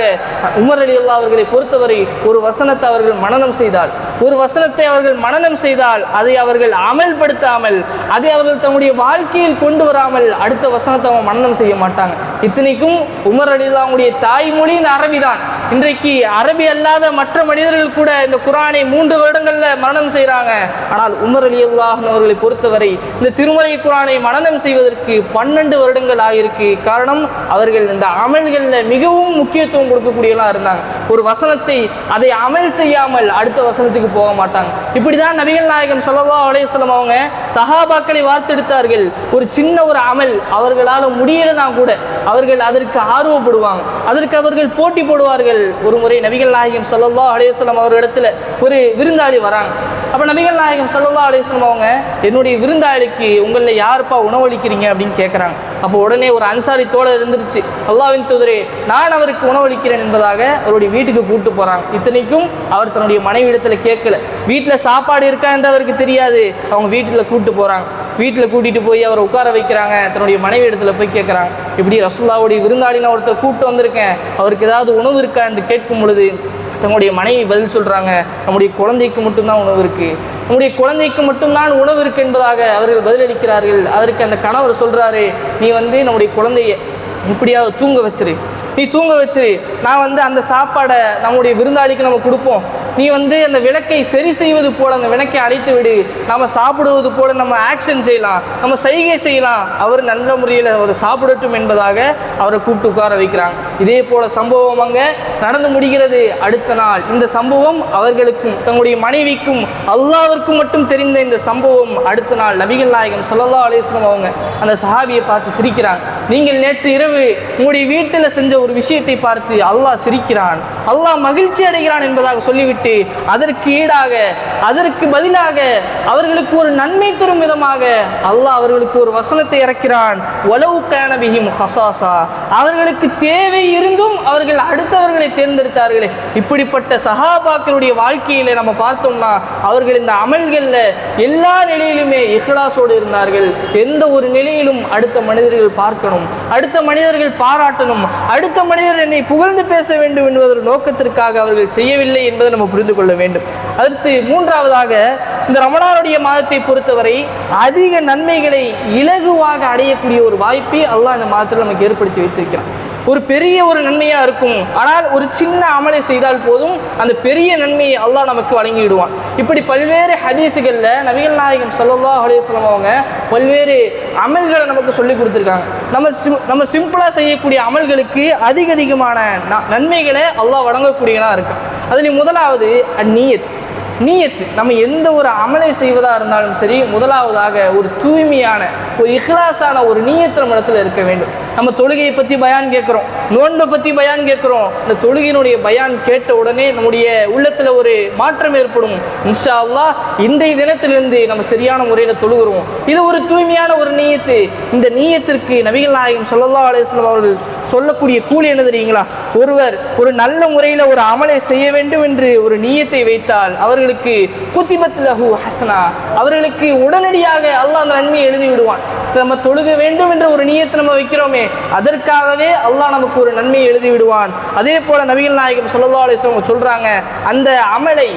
உமர் ரலியல்லாஹு அவர்களை பொறுத்தவரை ஒரு வசனத்தை அவர்கள் மனனம் செய்தால், ஒரு வசனத்தை அவர்கள் மனனம் செய்தால் அதை அவர்கள் அமல்படுத்தாமல், அதை அவர்கள் தம்முடைய வாழ்க்கையில் கொண்டு வராமல் அடுத்த வசனத்தை அவங்க மனனம் செய்ய மாட்டாங்க. இத்தனைக்கும் உமர் ரலியல்லாஹுடைய தாய்மொழி இந்த அரபி தான். இன்றைக்கு அரபி அல்லாத மற்ற மனிதர்கள் கூட இந்த குர்ஆனை 3 வருடங்கள்ல மனனம் செய்கிறாங்க. ஆனால் உமர் ரலியல்லாஹு அவர்களை பொறுத்தவரை இந்த திருமறை குர்ஆனை மனனம் செய்வதற்கு 12 வருடங்கள் ஆகியிருக்கு. காரணம், அவர்கள் இந்த அமல்களில் மிகவும் முக்கியத்துவம் கொடுக்கக்கூடியவர்களாக இருந்தாங்க. ஒரு வசனத்தை அதை அமல் செய்யாமல் அடுத்த வசனத்துக்கு போக மாட்டாங்க. இப்படிதான் நபிகள் நாயகம் ஸல்லல்லாஹு அலைஹி வஸல்லம் அவங்க சஹாபாக்களை வார்த்தெடுத்தார்கள். ஒரு சின்ன ஒரு அமல் அவர்களால் முடியலனா கூட அவர்கள் அதற்கு ஆர்வப்படுவாங்க, அதற்கு அவர்கள் போட்டி போடுவார்கள். ஒரு முறை நபிகள் நாயகம் ஸல்லல்லாஹு அலைஹி வஸல்லம் அவர்களிடத்துல ஒரு விருந்தாளி வராங்க. அப்போ நபிகள் நாயகம் ஸல்லல்லாஹு அலைஹி வஸல்லம் அவங்க, என்னுடைய விருந்தாளிக்கு உங்களில் யாருப்பா உணவளிக்கிறீங்க அப்படின்னு கேட்குறாங்க. அப்போ உடனே ஒரு அன்சாரி தோழர் இருந்துருச்சு, அல்லாஹ்வின் தூதரே நான் அவருக்கு உணவளிக்கிறேன் என்பதாக அவருடைய வீட்டுக்கு கூப்பிட்டு போகிறாங்க. இத்தனைக்கும் அவர் தன்னுடைய மனைவி இடத்துல கேட்கல, வீட்டில் சாப்பாடு இருக்கா என்று அவருக்கு தெரியாது. அவங்க வீட்டில் கூப்பிட்டு போகிறாங்க. வீட்டில் கூட்டிகிட்டு போய் அவரை உட்கார வைக்கிறாங்க. தன்னுடைய மனைவி இடத்துல போய் கேட்குறாங்க, இப்படி ரசூலுல்லாஹ்வுடைய விருந்தாளி நான் ஒருத்தர் கூப்பிட்டு வந்திருக்கேன், அவருக்கு ஏதாவது உணவு இருக்கா என்று கேட்கும் பொழுது தங்களுடைய மனைவி பதில் சொல்கிறாங்க, நம்முடைய குழந்தைக்கு மட்டும்தான் உணவு இருக்குது, நம்முடைய குழந்தைக்கு மட்டும்தான் உணவு இருக்குது என்பதாக அவர்கள் பதிலளிக்கிறார்கள். அதற்கு அந்த கணவர் சொல்கிறாரு, நீ நம்முடைய குழந்தைய எப்படியாவது தூங்க வச்சிரு, நீ தூங்க வச்சிரு, நான் அந்த சாப்பாடை நம்முடைய விருந்தாளிக்கு நம்ம கொடுப்போம், நீ அந்த விளக்கை சரி செய்வது போல அந்த விளக்கை அழைத்து விடு, நம்ம சாப்பிடுவது போல நம்ம ஆக்ஷன் செய்யலாம், நம்ம செய்கை செய்யலாம், அவர் நல்ல முறையில் அவர் சாப்பிடட்டும் என்பதாக அவரை கூப்பிட்டு உட்கார வைக்கிறாங்க. இதே போல சம்பவம் அங்கே நடந்து முடிகிறது. அடுத்த நாள் இந்த சம்பவம் அவர்களுக்கும் தங்களுடைய மனைவிக்கும் அல்லாஹ்விற்கும் மட்டும் தெரிந்த இந்த சம்பவம் அடுத்த நாள் நபிகள் நாயகம் ஸல்லல்லாஹு அலைஹி வஸல்லம் அவங்க அந்த சஹாபியை பார்த்து சிரிக்கிறாங்க. நீங்கள் நேற்று இரவு உங்களுடைய வீட்டில் செஞ்ச ஒரு விஷயத்தை பார்த்து அல்லாஹ் சிரிக்கிறான், அல்லாஹ் மகிழ்ச்சி அடைகிறான் என்பதாக சொல்லிவிட்டு அதற்கு ஈடாக, அதற்கு பதிலாக அவர்களுக்கு ஒரு நன்மை தரும் விதமாக அல்லாஹ் அவர்களுக்கு ஒரு வசனத்தை இறக்கிறான். வலவு கான பிஹிம் ஹஸாஸா, அவர்களுக்கு தேவை இருந்தும் அவர்கள் அடுத்தவர்களை தேர்ந்தெடுத்தார்களே. இப்படிப்பட்ட சஹாபாக்களுடைய வாழ்க்கையில நம்ம பார்த்தோம்னா அவர்கள் இந்த அமல்களில் எல்லா நிலையிலுமே இஹ்லாஸோடு இருந்தார்கள். எந்த ஒரு நிலையிலும் அடுத்த மனிதர்கள் பார்க்கணும், அடுத்த மனிதர்கள் பாராட்டணும், அடுத்த மனிதர் என்னை புகழ்ந்து பேச வேண்டும் என்பதொரு நோக்கத்திற்காக அவர்கள் செய்யவில்லை என்பதை நம்ம புரிந்து கொள்ள வேண்டும். அடுத்து மூன்றாவதாக, இந்த ரமலானுடைய மாதத்தை பொறுத்தவரை அதிக நன்மைகளை இலகுவாக அடையக்கூடிய ஒரு வாய்ப்பை அல்லாஹ் இந்த மாதத்தில் நமக்கு ஏற்படுத்தி வைத்திருக்கிறான். ஒரு பெரிய ஒரு நன்மையாக இருக்கும். ஆனால் ஒரு சின்ன அமலை செய்தால் போதும் அந்த பெரிய நன்மையை அல்லாஹ் நமக்கு வழங்கிவிடுவான். இப்படி பல்வேறு ஹதீஸுகளில் நபிகள் நாயகம் ஸல்லல்லாஹு அலைஹி வஸல்லம் அவங்க பல்வேறு அமல்களை நமக்கு சொல்லி கொடுத்துருக்காங்க. நம்ம சிம்பிளாக செய்யக்கூடிய அமல்களுக்கு அதிகமான நன்மைகளை அல்லாஹ் வழங்கக்கூடியவனாக இருக்கும். அதில் முதலாவது நீயத்து. நம்ம எந்த ஒரு அமலை செய்வதாக இருந்தாலும் சரி, முதலாவதாக ஒரு தூய்மையான ஒரு இஹ்லாஸான ஒரு நீயத்து நம்ம இடத்துல இருக்க வேண்டும். நம்ம தொழுகையை பற்றி பயான் கேட்குறோம், நோன்பை பற்றி பயான் கேட்குறோம். இந்த தொழுகையினுடைய பயான் கேட்ட உடனே நம்முடைய உள்ளத்தில் ஒரு மாற்றம் ஏற்படும். இன்ஷா அல்லாஹ் இன்றைய தினத்திலிருந்து நம்ம சரியான முறையில் தொழுகிறோம். இது ஒரு தூய்மையான ஒரு நீயத்து. இந்த நீயத்திற்கு நபிகள் நாயகம் ஸல்லல்லாஹு அலைஹி வஸல்லம் அவர்கள் சொல்லக்கூடிய கூலி என்ன தெரியுங்களா? ஒருவர் ஒரு நல்ல முறையில் ஒரு அமலை செய்ய வேண்டும் என்று ஒரு நீயத்தை வைத்தால் அவர்களுக்கு குத்திபத் லஹு ஹஸனா, அவர்களுக்கு உடனடியாக அல்லாஹ் அந்த நன்மையை எழுதி விடுவான். நம்ம தொழுக வேண்டும் என்ற ஒரு நீயத்தை நம்ம வைக்கிறோமே, அதற்காகவே அல்லாஹ் நமக்கு ஒரு நன்மையை எழுதி விடுவான். அதே போல நபிகள் நாயகம் ஸல்லல்லாஹு அலைஹி வஸல்லம் சொல்றாங்க, அந்த அமலை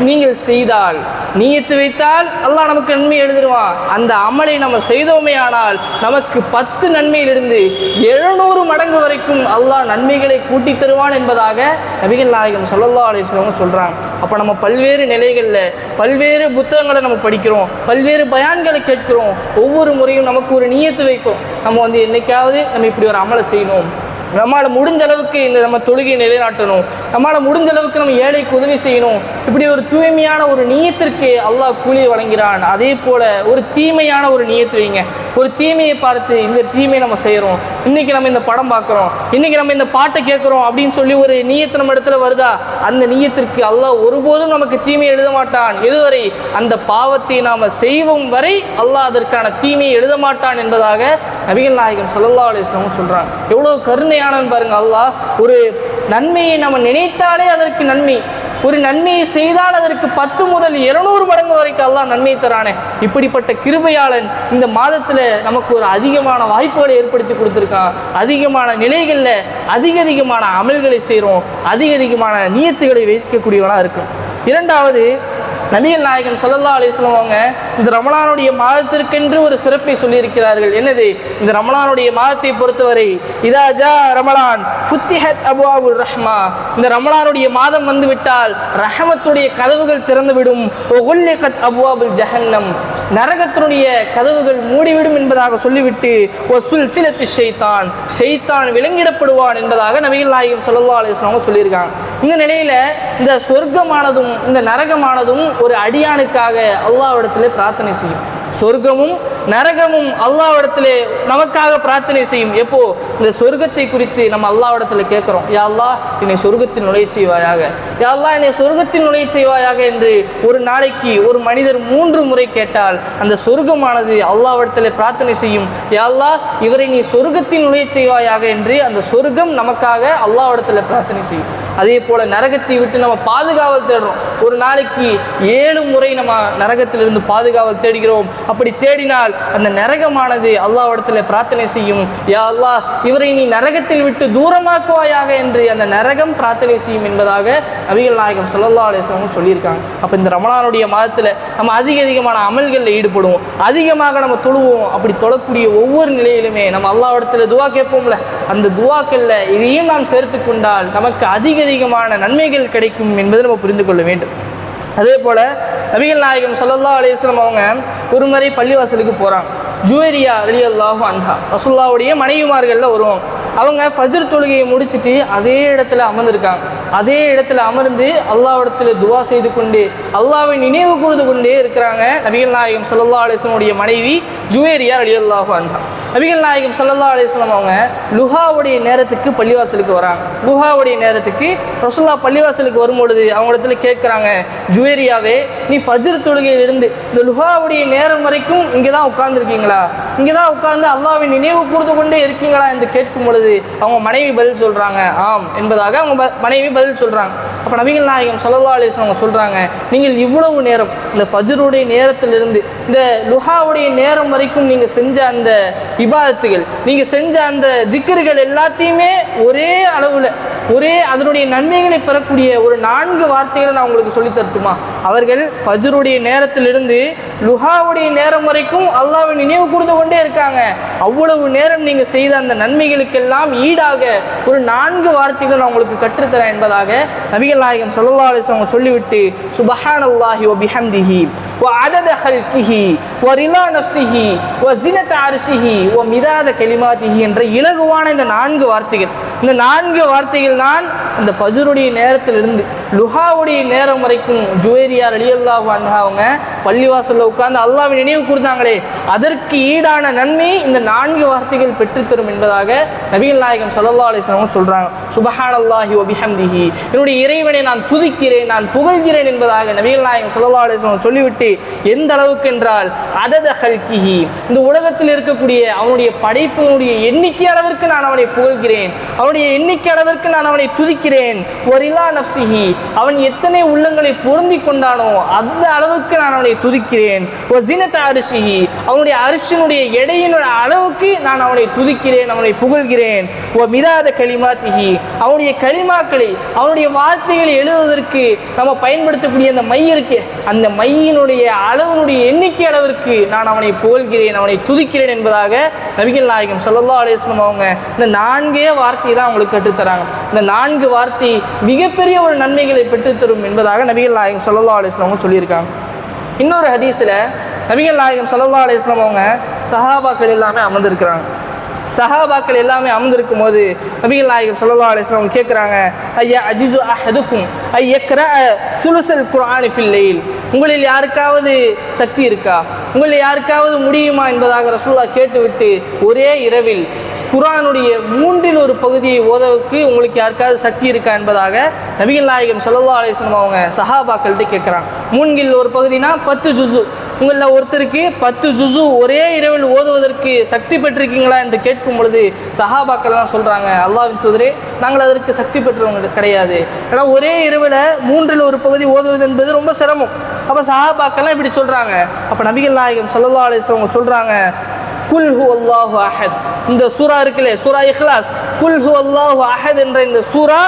நீங்கள் செய்தால், நீயத்து வைத்தால் அல்லாஹ் நமக்கு நன்மை எழுதிடுவான். அந்த அமலை நம்ம செய்தோமே ஆனால் நமக்கு 10 நன்மையிலிருந்து 700 மடங்கு வரைக்கும் அல்லாஹ் நன்மைகளை கூட்டி தருவான் என்பதாக நபிகள் நாயகம் ஸல்லல்லாஹு அலைஹி வஸல்லம் சொல்றாங்க. அப்போ நம்ம பல்வேறு நிலைகளில் பல்வேறு புத்தகங்களை நம்ம படிக்கிறோம், பல்வேறு பயான்களை கேட்கிறோம். ஒவ்வொரு முறையும் நமக்கு ஒரு நியத்து வைக்கும், நம்ம என்னைக்காவது நம்ம இப்படி ஒரு அமலை செய்யணும், நம்மளால் முடிஞ்ச அளவுக்கு இந்த நம்ம தொழுகையை நிலைநாட்டணும், நம்மளால் முடிஞ்ச அளவுக்கு நம்ம ஏழைக்கு உதவி செய்யணும். இப்படி ஒரு தூய்மையான ஒரு நீயத்திற்கு அல்லாஹ் கூலி வழங்கிறான். அதே போல் ஒரு தீமையான ஒரு நீயத்து வைங்க. ஒரு தீமையை பார்த்து இந்த தீமையை நம்ம செய்கிறோம், இன்றைக்கி நம்ம இந்த படம் பார்க்குறோம், இன்றைக்கி நம்ம இந்த பாட்டை கேட்குறோம் அப்படின்னு சொல்லி ஒரு நீயத்து நம்ம இடத்துல வருதா, அந்த நீயத்திற்கு அல்லாஹ் ஒருபோதும் நமக்கு தீமையை எழுத மாட்டான். எதுவரை அந்த பாவத்தை நாம் செய்வோம் வரை அல்லாஹ் அதற்கான தீமையை எழுத மாட்டான் என்பதாக நபிகள் நாயகம் ஸல்லல்லாஹு அலைஹி வஸல்லம் சொல்கிறாங்க. எவ்வளோ கருணையானன்னு பாருங்க. அல்லாஹ் ஒரு நன்மையை நம்ம நினைத்தாலே அதற்கு நன்மை, ஒரு நன்மையை செய்தால் அதற்கு 10 முதல் 700 மடங்கு வரைக்கும் அல்லாஹ் நன்மை தரானே. இப்படிப்பட்ட கிருபையாளன் இந்த மாதத்தில் நமக்கு ஒரு அதிகமான வாய்ப்புகளை ஏற்படுத்தி கொடுத்துருக்கான். அதிகமான நிலைகளில் அதிகமான அமல்களை செய்கிறோம், அதிகமான நியத்துகளை வைக்கக்கூடியவனாக இருக்கும். இரண்டாவது, நபிகள் நாயகம் ஸல்லல்லாஹு அலைஹி வஸல்லம் அவங்க இந்த ரமலானுடைய மாதத்திற்கென்று ஒரு சிறப்பை சொல்லியிருக்கிறார்கள். என்னது? இந்த ரமலானுடைய மாதத்தை பொறுத்தவரை இதா ஜா ரமலான் ஃபுத்திஹத் அப்வாபுர் ரஹ்மா, இந்த ரமலானுடைய மாதம் வந்து விட்டால் ரஹமத்துடைய கதவுகள் திறந்துவிடும். ஒகுல்லிகத் அப்வாபுல் ஜஹன்னம், நரகத்தினுடைய கதவுகள் மூடிவிடும் என்பதாக சொல்லிவிட்டு ஒசுல் சிலத்தி ஷைத்தான் விலங்கிடப்படுவான் என்பதாக நபிகள் நாயகம் ஸல்லல்லாஹு அலைஹி வஸல்லம் சொல்லியிருக்காங்க. இந்த நிலையில் இந்த சொர்க்கமானதும் இந்த நரகமானதும் ஒரு அடியானுக்காக அல்லாஹ்விடத்திலே பிரார்த்தனை செய்யும். சொர்க்கமும் நரகமும் அல்லாஹ்விடத்திலே நமக்காக பிரார்த்தனை செய்யும். எப்போ? இந்த சொர்க்கத்தை குறித்து நம்ம அல்லாஹ்விடத்தில் கேட்குறோம், யா அல்லாஹ் என்னை சொர்க்கத்தில் நுழைய செய்வாயாக, யா அல்லாஹ் என்னை சொர்க்கத்தில் நுழைய செய்வாயாக என்று ஒரு நாளைக்கு ஒரு மனிதர் 3 முறை கேட்டால் அந்த சொர்க்கமானது அல்லாஹ்விடத்தில் பிரார்த்தனை செய்யும், யா அல்லாஹ் இவரை நீ சொர்க்கத்தில் நுழைய செய்வாயாக என்று அந்த சொர்க்கம் நமக்காக அல்லாஹ்விடத்தில் பிரார்த்தனை செய்யும். அதே போல் நரகத்தை விட்டு நம்ம பாதுகாவல் தேடுறோம். ஒரு நாளைக்கு 7 முறை நம்ம நரகத்திலிருந்து பாதுகாவல் தேடுகிறோம். அப்படி தேடினால் அந்த நரகமானது அல்லாஹ்விடத்தில் பிரார்த்தனை செய்யும், யா அல்லாஹ் இவரை நீ நரகத்தில் விட்டு தூரமாக்குவாயாக என்று அந்த நரகம் பிரார்த்தனை செய்யும் என்பதாக நபிகள் நாயகம் ஸல்லல்லாஹு அலைஹி வஸல்லம் சொல்லியிருக்காங்க. அப்போ இந்த ரமலானுடைய மாதத்தில் நம்ம அதிகமான அமல்களில் ஈடுபடுவோம், அதிகமாக நம்ம தொழுவோம். அப்படி தொழக்கூடிய ஒவ்வொரு நிலையிலுமே நம்ம அல்லாஹ்விடத்தில் துவா கேட்போம்ல, அந்த துவாக்களில் இதையும் நாம் சேர்த்து கொண்டால் நமக்கு அதிகமான நன்மைகள் கிடைக்கும் என்பதை நம்ம புரிந்து கொள்ள வேண்டும். அதே போல் நபிகள் நாயகம் ஸல்லல்லாஹு அலைஹி வஸல்லம் அவங்க ஒரு முறை பள்ளிவாசலுக்கு போகிறாங்க. ஜுவைரியா ரலியல்லாஹு அன்ஹா ரசூலுல்லாஹ்வுடைய மனைவிமார்களில் வருவாங்க. அவங்க ஃபஜ்ர் தொழுகையை முடிச்சுட்டு அதே இடத்துல அமர்ந்திருக்காங்க. அதே இடத்துல அமர்ந்து அல்லாஹ்விடத்தில் துவா செய்து கொண்டு அல்லாஹ்வை நினைவு கூர்ந்து கொண்டே இருக்கிறாங்க நபிகள் நாயகம் ஸல்லல்லாஹு அலைஹி வஸல்லம் உடைய மனைவி ஜுவைரியா ரலியல்லாஹு அன்ஹா. நபிகள் நாயகம் ஸல்லல்லாஹு அலைஹி வஸல்லம் அவங்க லுஹாவுடைய நேரத்துக்கு பள்ளிவாசலுக்கு வராங்க. லுஹாவுடைய நேரத்துக்கு ரசூலுல்லாஹ் பள்ளிவாசலுக்கு வரும்பொழுது அவங்க இடத்துல கேட்குறாங்க, ஜுவைரியாவே நீ ஃபஜ்ர் தொழுகையிலிருந்து இந்த லுஹாவுடைய நேரம் வரைக்கும் இங்கே தான் உட்கார்ந்துருக்கீங்களா, இங்கே தான் உட்கார்ந்து அல்லாஹ்வை நினைவு கூர்ந்து கொண்டே இருக்கீங்களா என்று கேட்கும் பொழுது அவங்க மனைவி பதில் சொல்கிறாங்க, ஆம் என்பதாக அவங்க மனைவி பதில் சொல்கிறாங்க. அப்போ நபிகள் நாயகம் ஸல்லல்லாஹு அலைஹி வஸல்லம் சொல்கிறாங்க, நீங்கள் இவ்வளவு நேரம் இந்த ஃபஜ்ருடைய நேரத்திலிருந்து இந்த லுஹாவுடைய நேரம் வரைக்கும் நீங்கள் செஞ்ச அந்த இபாதத்துகள், நீங்கள் செஞ்ச அந்த திக்ருகள் எல்லாத்தையுமே ஒரே அளவில் அதனுடைய நன்மைகளை பெறக்கூடிய ஒரு 4 வார்த்தைகளை நான் உங்களுக்கு சொல்லி தரட்டுமா? அவர்கள் ஃபஜ்ருடைய நேரத்திலிருந்து லுஹாவுடைய நேரம் வரைக்கும் அல்லாஹ்வை நினைவு கூர்ந்து கொண்டே இருக்காங்க. அவ்வளவு நேரம் நீங்க செய்த அந்த நன்மைகளுக்கெல்லாம் ஈடாக ஒரு 4 வார்த்தைகளை நான் உங்களுக்கு கற்றுத்தரேன் என்பதாக நபிகள் நாயகம் ஸல்லல்லாஹு அலைஹி வஸல்லம் சொல்லிவிட்டு சுப்ஹானல்லாஹி வ பிஹம்திஹி வ அதத ஹல்கிஹி வ ரிலா நஃப்ஸிஹி வ ஸினத அர்ஷிஹி வ மிதாத கலிமாத்திஹி என்ற இலகுவான இந்த 4 வார்த்தைகள், இந்த 4 வார்த்தைகள் தான் இந்த ஃபஜ்ருடைய நேரத்திலிருந்து லுஹாவுடைய நேரம் வரைக்கும் ஜுவேரியா ரலியல்லாஹு அன்ஹா அவங்க பள்ளிவாசல்ல உட்கார்ந்து அல்லாஹ்வை நினைவு கூர்ந்தாங்களே, அதற்கு ஈடான நன்மை இந்த 4 வார்த்தைகள் பெற்றுத்தரும் என்பதாக நபிகள் நாயகம் ஸல்லல்லாஹு அலைஹி வஸல்லம் சொல்றாங்க. சுப்ஹானல்லாஹி வ பிஹம்திஹி, என்னுடைய இறைவனை நான் துதிக்கிறேன், நான் புகழ்கிறேன் என்பதாக நபிகள் நாயகம் ஸல்லல்லாஹு அலைஹி வஸல்லம் சொல்லிவிட்டு எந்த அளவுக்கு என்றால் அதத ஹல்கிஹி, இந்த உலகத்தில் இருக்கக்கூடிய அவனுடைய படைப்புகளுடைய எண்ணிக்கை அளவிற்கு நான் அவனை புகழ்கிறேன், அவனுடைய எண்ணிக்கை அளவிற்கு நான் அவனை துதிக்கிறேன். வரிலா நஃப்ஸிஹி, அவன் எத்தனை உள்ளங்களை பொருந்தி கொண்டானோ அந்த அளவுக்கு நான் அவனை துதிக்கிறேன். வஸினத அர்ஷிஹி, அவனுடைய அரிசினுடைய எடையினுடைய அளவுக்கு நான் அவனை துதிக்கிறேன், அவனை புகழ்கிறேன். மிதாத கலிமாத்திஹி, அவனுடைய கலிமாக்களை அவனுடைய வார்த்தைகளை எழுதுவதற்கு நம்ம பயன்படுத்தக்கூடிய அந்த மை இருக்கு, அந்த மையினுடைய அளவினுடைய எண்ணிக்கை அளவிற்கு நான் அவனை புகழ்கிறேன், அவனை துதிக்கிறேன் என்பதாக நபிகள் நாயகம் ஸல்லல்லாஹு அலைஹி வஸல்லம் அவங்க இந்த 4 வார்த்தை தான் அவங்களுக்கு கற்றுத்தராங்க. இந்த 4 வார்த்தை மிகப்பெரிய ஒரு நன்மைகளை பெற்றுத்தரும் என்பதாக நபிகள் நாயகம் ஸல்லல்லாஹு அலைஹி வஸல்லம் அவங்க சொல்லியிருக்காங்க. இன்னொரு ஹதீஸில் நபிகள் நாயகம் ஸல்லல்லாஹு அலைஹி வஸல்லம் அவங்க சஹாபாக்கள் எல்லாமே அமர்ந்திருக்கிறாங்க. சஹாபாக்கள் எல்லாமே அமர்ந்திருக்கும் போது நபிகள் நாயகம் ஸல்லல்லாஹு அலைஹி வஸல்லம் கேட்குறாங்க, ஐயா அஜிசு அஹதுக்கும் ஐ யக்ரா சுலுஸல் குர்ஆனி ஃபில் லைல், உங்களில் யாருக்காவது சக்தி இருக்கா, உங்களில் யாருக்காவது முடியுமா என்பதாக ரசூலுல்லாஹ் கேட்டுவிட்டு ஒரே இரவில் குர்ஆனுடைய 1/3 பகுதியை ஓதவுக்கு உங்களுக்கு யாருக்காவது சக்தி இருக்கா என்பதாக நபிகள் நாயகம் ஸல்லல்லாஹு அலைஹி வஸல்லம் அவங்க சஹாபாக்கள்கிட்ட கேட்குறாங்க. 1/3 பகுதினா 10 ஜுஸு, உங்களில் ஒருத்தருக்கு 10 ஜுஸு ஒரே இரவில் ஓதுவதற்கு சக்தி பெற்றிருக்கீங்களா என்று கேட்கும் பொழுது சஹாபாக்கள் தான் சொல்கிறாங்க, அல்லாஹ்வின் தூதரே நாங்கள் அதற்கு சக்தி பெற்றவங்க கிடையாது, ஏன்னா ஒரே இரவில் 1/3 பகுதி ஓதுவது என்பது ரொம்ப சிரமம். அப்போ சஹாபாக்கள்லாம் இப்படி சொல்கிறாங்க. அப்போ நபிகள் நாயகம் ஸல்லல்லாஹு அலைஹி வஸல்லம் அவங்க சொல்கிறாங்க, குல் ஹுவல்லாஹு அஹத், இந்த சூரா இருக்குல்ல சூரா இஹ்லாஸ், குல் ஹுவல்லாஹு அஹத் என்ற இந்த சூரா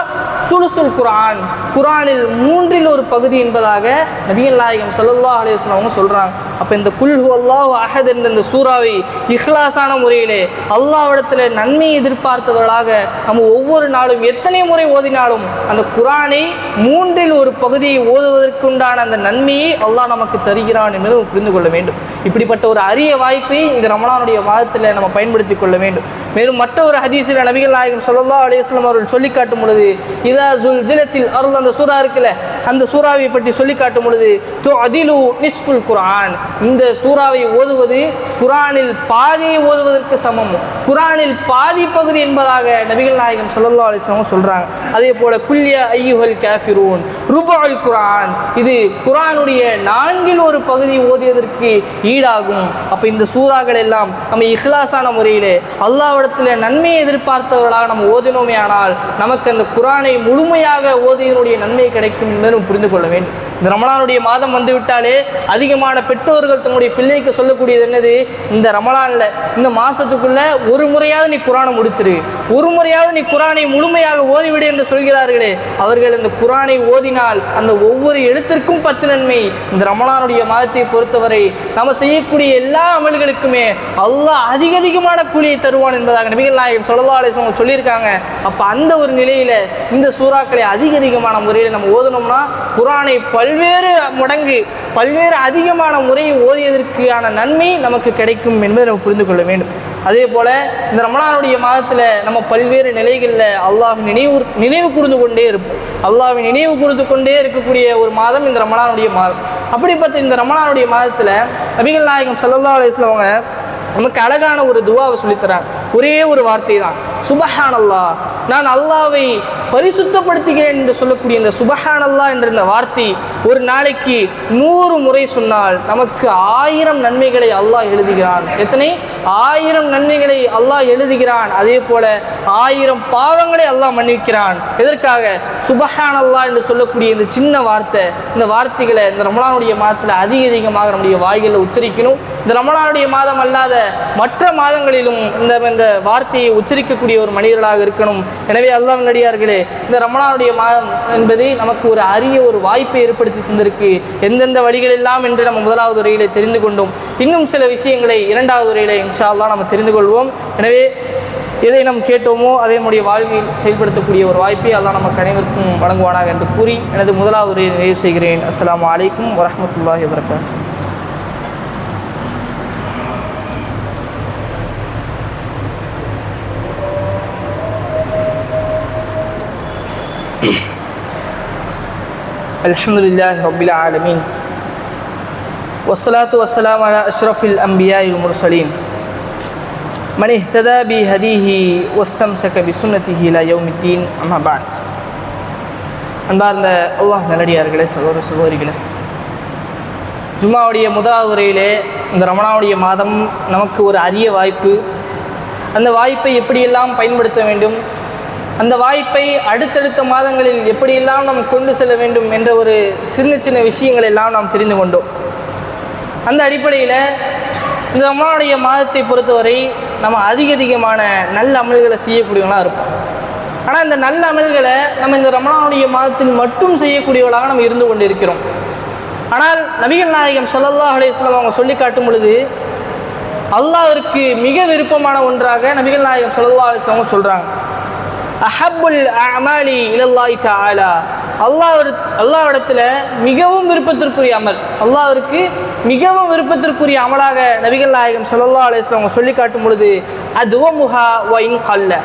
சுலுசுல் குர்ஆன், குர்ஆனில் 1/3 பகுதி என்பதாக நபிகள் நாயகம் ஸல்லல்லாஹு அலைஹி வஸல்லம் அவங்க சொல்றாங்க. அப்போ இந்த குல் ஹுவல்லாஹு அஹத் என்ற இந்த சூறாவை இஹ்லாஸான முறையிலே அல்லாஹ்விடத்தில் நன்மையை எதிர்பார்த்தவர்களாக நம்ம ஒவ்வொரு நாளும் எத்தனை முறை ஓதினாலும் அந்த குர்ஆனை 1/3 பகுதியை ஓதுவதற்குண்டான அந்த நன்மையை அல்லாஹ் நமக்கு தருகிறான் என்பதை புரிந்து கொள்ள வேண்டும். இப்படிப்பட்ட ஒரு அரிய வாய்ப்பை இந்த ரமலானுடைய மாதத்தில் நம்ம பயன்படுத்தி கொள்ள வேண்டும். மேலும் மற்ற ஒரு ஹதீஸில் நபிகள் நாயகம் ஸல்லல்லாஹு அலைஹி வஸல்லம் அவர்கள் சொல்லி காட்டும் பொழுது இதா ஸுல்ஸிலத்தில் அர்து, அந்த சூரா இருக்குல்ல அந்த சூறாவை பற்றி சொல்லி காட்டும் பொழுது துஅதிலு நிஸ்ஃபுல் குர்ஆன், இந்த சூறாவை ஓதுவது குர்ஆனில் பாதியை ஓதுவதற்கு சமம், குர்ஆனில் பாதி பகுதி என்பதாக நபிகள் நாயகம் ஸல்லல்லாஹு அலைஹி வஸல்லம் சொல்றாங்க. அதே போல குல்யா ஐயுஹல் காஃபிரூன் ருபுல் குர்ஆன், இது குர்ஆனுடைய 4/1 பகுதி ஓதியதற்கு ஈடாகும். அப்போ இந்த சூறாக்கள் எல்லாம் நம்ம இஹ்லாஸான முறையிலே அல்லாஹ்விடத்தில் நன்மையை எதிர்பார்த்தவர்களாக நம்ம ஓதினோமே ஆனால் நமக்கு அந்த குர்ஆனை முழுமையாக ஓதியனுடைய நன்மை கிடைக்கும் என்பதை புரிந்து கொள்ள வேண்டும். இந்த ரமலானுடைய மாதம் வந்துவிட்டாலே அதிகமான பெற்றோர்கள் தன்னுடைய பிள்ளைக்கு சொல்லக்கூடியது என்னது, இந்த ரமலானில் இந்த மாதத்துக்குள்ள ஒரு முறையாவது நீ குர்ஆனை முடிச்சிரு, ஒரு முறையாவது நீ குர்ஆனை முழுமையாக ஓதிவிடு என்று சொல்கிறார்களே, அவர்கள் இந்த குர்ஆனை ஓதினால் அந்த ஒவ்வொரு எழுத்திற்கும் 10 நன்மை. இந்த ரமலானுடைய மாதத்தை பொறுத்தவரை நம்ம செய்யக்கூடிய எல்லா அமல்களுக்குமே அல்லாஹ் அதிகமான கூலியை தருவான் என்பதாக நபிகள் நாயகம் ஸல்லல்லாஹு அலைஹி வஸல்லம் சொல்லியிருக்காங்க. அப்போ அந்த ஒரு நிலையில் இந்த சூறாக்களை அதிகமான முறையில் நம்ம ஓதணும்னா குர்ஆனை பல்வேறு மடங்கு பல்வேறு அதிகமான முறையை ஓதியதற்கான நன்மை நமக்கு கிடைக்கும் என்பதை நம்ம புரிந்து கொள்ள வேண்டும். அதே போல் இந்த ரமலானுடைய மாதத்தில் நம்ம பல்வேறு நிலைகளில் அல்லாஹ்வின் நினைவு கூர்ந்து கொண்டே இருப்போம். அல்லாஹ்வின் நினைவு கூர்ந்து கொண்டே இருக்கக்கூடிய ஒரு மாதம் இந்த ரமலானுடைய மாதம். அப்படிப்பட்ட இந்த ரமலானுடைய மாதத்தில் நபிகள் நாயகம் ஸல்லல்லாஹு அலைஹி வஸல்லம் அவங்க நமக்கு அழகான ஒரு துஆவை சொல்லித்தராங்க. ஒரே ஒரு வார்த்தை தான், சுபஹானல்லாஹ், நான் அல்லாஹ்வை பரிசுத்தப்படுத்துகிறேன் என்று சொல்லக்கூடிய இந்த சுபஹானல்லாஹ் என்ற இந்த வார்த்தை ஒரு நாளைக்கு 100 முறை சொன்னால் நமக்கு 1000 நன்மைகளை அல்லாஹ் எழுதுகிறான். எத்தனை 1000 நன்மைகளை அல்லாஹ் எழுதுகிறான். அதே போல 1000 பாவங்களை அல்லாஹ் மன்னிக்கிறான். எதற்காக? சுபஹானல்லாஹ் என்று சொல்லக்கூடிய இந்த சின்ன வார்த்தை, இந்த வார்த்தைகளை இந்த ரமலானுடைய மாதத்தில் அதிகமாக நம்முடைய வாய்களில் உச்சரிக்கணும். இந்த ரமலானுடைய மாதம் அல்லாத மற்ற மாதங்களிலும் இந்த வார்த்தையை உச்சரிக்கக்கூடிய ஒரு மனிதர்களாக இருக்கணும். எனவே அல்லாஹ்வின் நல்லடியார்களே, இந்த ரமலானுடைய மாதம் என்பது நமக்கு ஒரு அரிய ஒரு வாய்ப்பை ஏற்படுத்தி தந்திருக்கு. எந்தெந்த வழிகள் எல்லாம் என்று நம்ம முதலாவது உரையிலே தெரிந்து கொண்டோம். இன்னும் சில விஷயங்களை இரண்டாவது உரையிலே இன்ஷா அல்லாஹ் நம்ம தெரிந்து கொள்வோம். எனவே எதை நாம் கேட்டோமோ அதை நம்முடைய வாழ்வில் செயல்படுத்தக்கூடிய ஒரு வாய்ப்பை அல்லாஹ் நமக்கு அனைவருக்கும் வழங்குவானாக என்று கூறி எனது முதலாவது உரையை நிறைவு செய்கிறேன். அஸ்ஸலாமு அலைக்கும் வரஹ்மத்துல்லாஹி வபரகாத்துஹு. அல்ஹம்துலில்லாஹி ரப்பில் ஆலமீன் வஸ்ஸலாத்து வஸ்ஸலாமு அலா அஷ்ரஃபில் அன்பியாஇல் முர்ஸலீன் மன் இஹ்ததா பிஹதீஹி வஸ்தம்ஸக பிசுன்னத்திஹி இலா யௌமித்தீன். அம்மா பஅத். அன்பார்ந்த அல்லாஹ் நல்லடியார்களே, சகோதர சகோதரிகளே, ஜும்மாவுடைய முதலாவது உரையிலே இந்த ரமலானுடைய மாதம் நமக்கு ஒரு அரிய வாய்ப்பு. அந்த வாய்ப்பை எப்படியெல்லாம் பயன்படுத்த வேண்டும், அந்த வாய்ப்பை அடுத்தடுத்த மாதங்களில் எப்படியெல்லாம் நாம் கொண்டு செல்ல வேண்டும் என்ற ஒரு சின்ன சின்ன விஷயங்கள் எல்லாம் நாம் தெரிந்து கொண்டோம். அந்த அடிப்படையில் இந்த ரமலானுடைய மாதத்தை பொறுத்தவரை நம்ம அதிகமான நல்ல அமல்களை செய்யக்கூடியவங்களாக இருப்போம். ஆனால் இந்த நல்ல அமல்களை நம்ம இந்த ரமலானுடைய மாதத்தில் மட்டும் செய்யக்கூடியவர்களாக நம்ம இருந்து கொண்டு இருக்கிறோம். ஆனால் நபிகள் நாயகம் ஸல்லல்லாஹு அலைஹி வஸல்லம் அவங்க சொல்லி காட்டும் பொழுது அல்லாஹ்விற்கு மிக விருப்பமான ஒன்றாக நபிகள் நாயகம் ஸல்லல்லாஹு அலைஹி வஸல்லம் சொல்கிறாங்க, அஹப்புல் அமாலி இலல்லாஹி தஆலா, அல்லாஹ்விடத்தில் மிகவும் விருப்பத்திற்குரிய அமல், அல்லாஹ்விற்கு மிகவும் விருப்பத்திற்குரிய அமலாக நபிகள் நாயகம் ஸல்லல்லாஹு அலைஹி வஸல்லம் சொல்லி காட்டும் பொழுது அதுவமுஹா வ இன் கல்ல,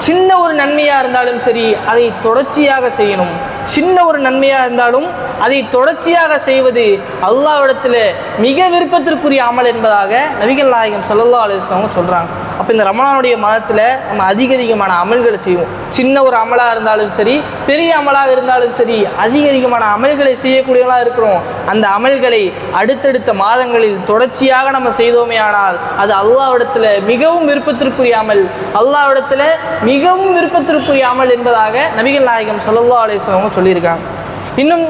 சின்ன ஒரு நன்மையாக இருந்தாலும் சரி அதை தொடர்ச்சியாக செய்யணும். சின்ன ஒரு நன்மையாக இருந்தாலும் அதை தொடர்ச்சியாக செய்வது அல்லாஹ்விடத்தில் மிக விருப்பத்திற்குரிய அமல் என்பதாக நபிகள் நாயகம் ஸல்லல்லாஹு அலைஹி வஸல்லம் சொல்கிறாங்க. அப்போ இந்த ரமலானுடைய மாதத்தில் நம்ம அதிகமான அமல்களை செய்வோம். சின்ன ஒரு அமலாக இருந்தாலும் சரி, பெரிய அமலாக இருந்தாலும் சரி, அதிகமான அமல்களை செய்யக்கூடியவர்களாக இருக்கிறோம். அந்த அமல்களை அடுத்தடுத்த மாதங்களில் தொடர்ச்சியாக நம்ம செய்தோமே ஆனால் அது அல்லாஹ்விடத்தில் மிகவும் விருப்பத்திற்குரிய அமல், அல்லாஹ்விடத்தில் மிகவும் விருப்பத்திற்குரிய அமல் என்பதாக நபிகள் நாயகம் ஸல்லல்லாஹு அலைஹி வஸல்லம் சொல்லியிருக்காங்க. இன்னும்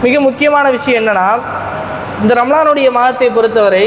மிக முக்கியமான விஷயம் என்னன்னா, இந்த ரமலானுடைய மாதத்தை பொறுத்தவரை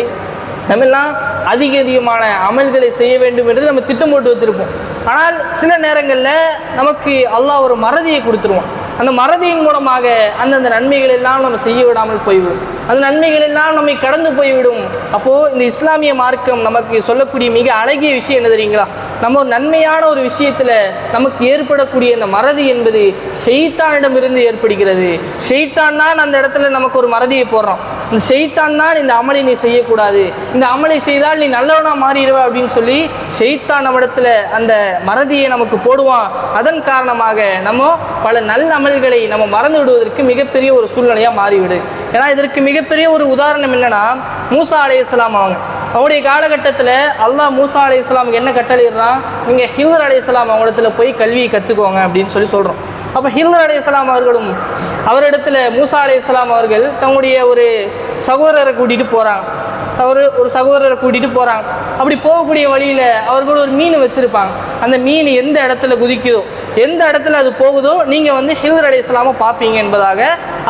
நம்ம எல்லாம் அதிகமான அமல்களை செய்ய வேண்டும் என்று நம்ம திட்டம் போட்டு வச்சுருப்போம். ஆனால் சில நேரங்களில் நமக்கு அல்லாஹ் ஒரு மறதியை கொடுத்துருவோம். அந்த மறதியின் மூலமாக அந்தந்த நன்மைகள் எல்லாம் நம்ம செய்ய விடாமல் போய்விடும். அந்த நன்மைகள் எல்லாம் நம்மை கடந்து போய்விடும். அப்போது இந்த இஸ்லாமிய மார்க்கம் நமக்கு சொல்லக்கூடிய மிக அழகிய விஷயம் என்ன தெரியுங்களா? நம்ம ஒரு நன்மையான ஒரு விஷயத்தில் நமக்கு ஏற்படக்கூடிய இந்த மறதி என்பது ஷைத்தானிடமிருந்து ஏற்படுகிறது. ஷைத்தான் தான் அந்த இடத்துல நமக்கு ஒரு மறதியை போடுறோம். இந்த ஷைத்தான் தான் இந்த அமலை நீ செய்யக்கூடாது, இந்த அமலை செய்தால் நீ நல்லவனா மாறிடுவ அப்படின்னு சொல்லி ஷைத்தான் நம்ம இடத்துல அந்த மறதியை நமக்கு போடுவான். அதன் காரணமாக நம்ம பல நல்ல அமல்களை நம்ம மறந்து விடுவதற்கு மிகப்பெரிய ஒரு சூழ்நிலையாக மாறிவிடு. ஏன்னா இதற்கு மிகப்பெரிய ஒரு உதாரணம் என்னன்னா, மூசா அலைஹிஸ்ஸலாம் அவங்களுடைய காலகட்டத்தில் அல்லாஹ் மூசா அலைஹிஸ்ஸலாமுக்கு என்ன கட்டளையிடுறான், நீங்கள் ஹில்ர் அலைஹிஸ்ஸலாம் அவங்களிடத்துல போய் கல்வியை கற்றுக்கோங்க அப்படின்னு சொல்கிறோம். அப்போ ஹில்ர் அலைஹிஸ்ஸலாம் அவர்களும் அவரிடத்துல மூசா அலைஹிஸ்ஸலாம் அவர்கள் தங்களுடைய ஒரு சகோதரரை கூட்டிகிட்டு போகிறாங்க. ஒரு சகோதரரை கூட்டிகிட்டு போகிறாங்க. அப்படி போகக்கூடிய வழியில் அவர்கள் ஒரு மீன் வச்சுருப்பாங்க. அந்த மீன் எந்த இடத்துல குதிக்குதோ, எந்த இடத்துல அது போகுதோ நீங்கள் ஹில்ர் அலைஹிஸ்ஸலாமை பார்ப்பீங்க என்பதாக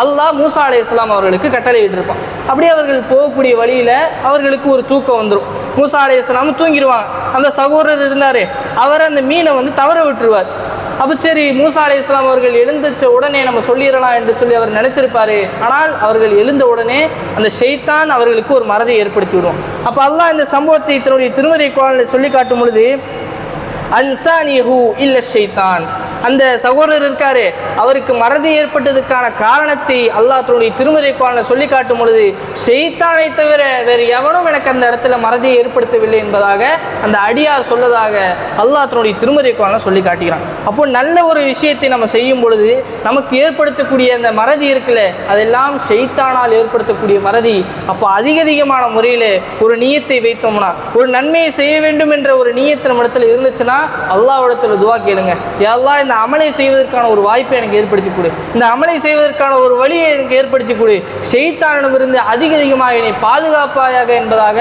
அல்லாஹ் மூசா அலைஹிஸ்ஸலாம் அவர்களுக்கு கட்டளையிட்டிருப்பான். அப்படியே அவர்கள் போகக்கூடிய வழியில் அவர்களுக்கு ஒரு தூக்கம் வந்துடும். மூசா அலைஹிஸ்ஸலாம் தூங்கிடுவாங்க. அந்த சகோதரர் இருந்தார், அவர் அந்த மீனை தவற விட்டுருவார். அப்போ சரி, மூசா அலைஹிஸ்ஸலாம் அவர்கள் எழுந்திருச்ச உடனே நம்ம சொல்லிடலாம் என்று சொல்லி அவர் நினைச்சிருப்பாரு. ஆனால் அவர்கள் எழுந்த உடனே அந்த ஷைத்தான் அவர்களுக்கு ஒரு மறதியை ஏற்படுத்தி விடும். அப்போ அல்லாஹ் இந்த சம்பவத்தை தன்னுடைய திருமறை குர்ஆனில் சொல்லி காட்டும் பொழுது அன்சானிஹு இல்ல ஷைத்தான், அந்த சகோதரர் இருக்காரு, அவருக்கு மறதி ஏற்பட்டதுக்கான காரணத்தை அல்லாஹ் தன்னுடைய திருமறை குர்ஆனில் சொல்லி காட்டும் பொழுது ஷைத்தானை தவிர வேறு எவனும் எனக்கு அந்த இடத்துல மறதியை ஏற்படுத்தவில்லை என்பதாக அந்த அடியார் சொல்லதாக அல்லாஹ் தன்னுடைய திருமறை குர்ஆனில் சொல்லி காட்டுகிறான். அப்போ நல்ல ஒரு விஷயத்தை நம்ம செய்யும் பொழுது நமக்கு ஏற்படுத்தக்கூடிய அந்த மறதி இருக்குல்ல, அதெல்லாம் ஷைத்தானால் ஏற்படுத்தக்கூடிய மறதி. அப்போ அதிகமான முறையில் ஒரு நியத்தை வைத்தோம்னா, ஒரு நன்மையை செய்ய வேண்டும் என்ற ஒரு நியத்து நம்ம இடத்துல இருந்துச்சுன்னா அல்லாஹ்விடத்துல துஆ கேளுங்க, யா அல்லாஹ் இந்த அமலை செய்வதற்கான ஒரு வாய்ப்பை எனக்கு ஏற்படுத்தி கொடு, இந்த அமலை செய்வதற்கான ஒரு வழியை எனக்கு ஏற்படுத்தி கொடு, ஷைத்தானிடமிருந்து அதிகமாக என்னை பாதுகாப்பாயாக என்பதாக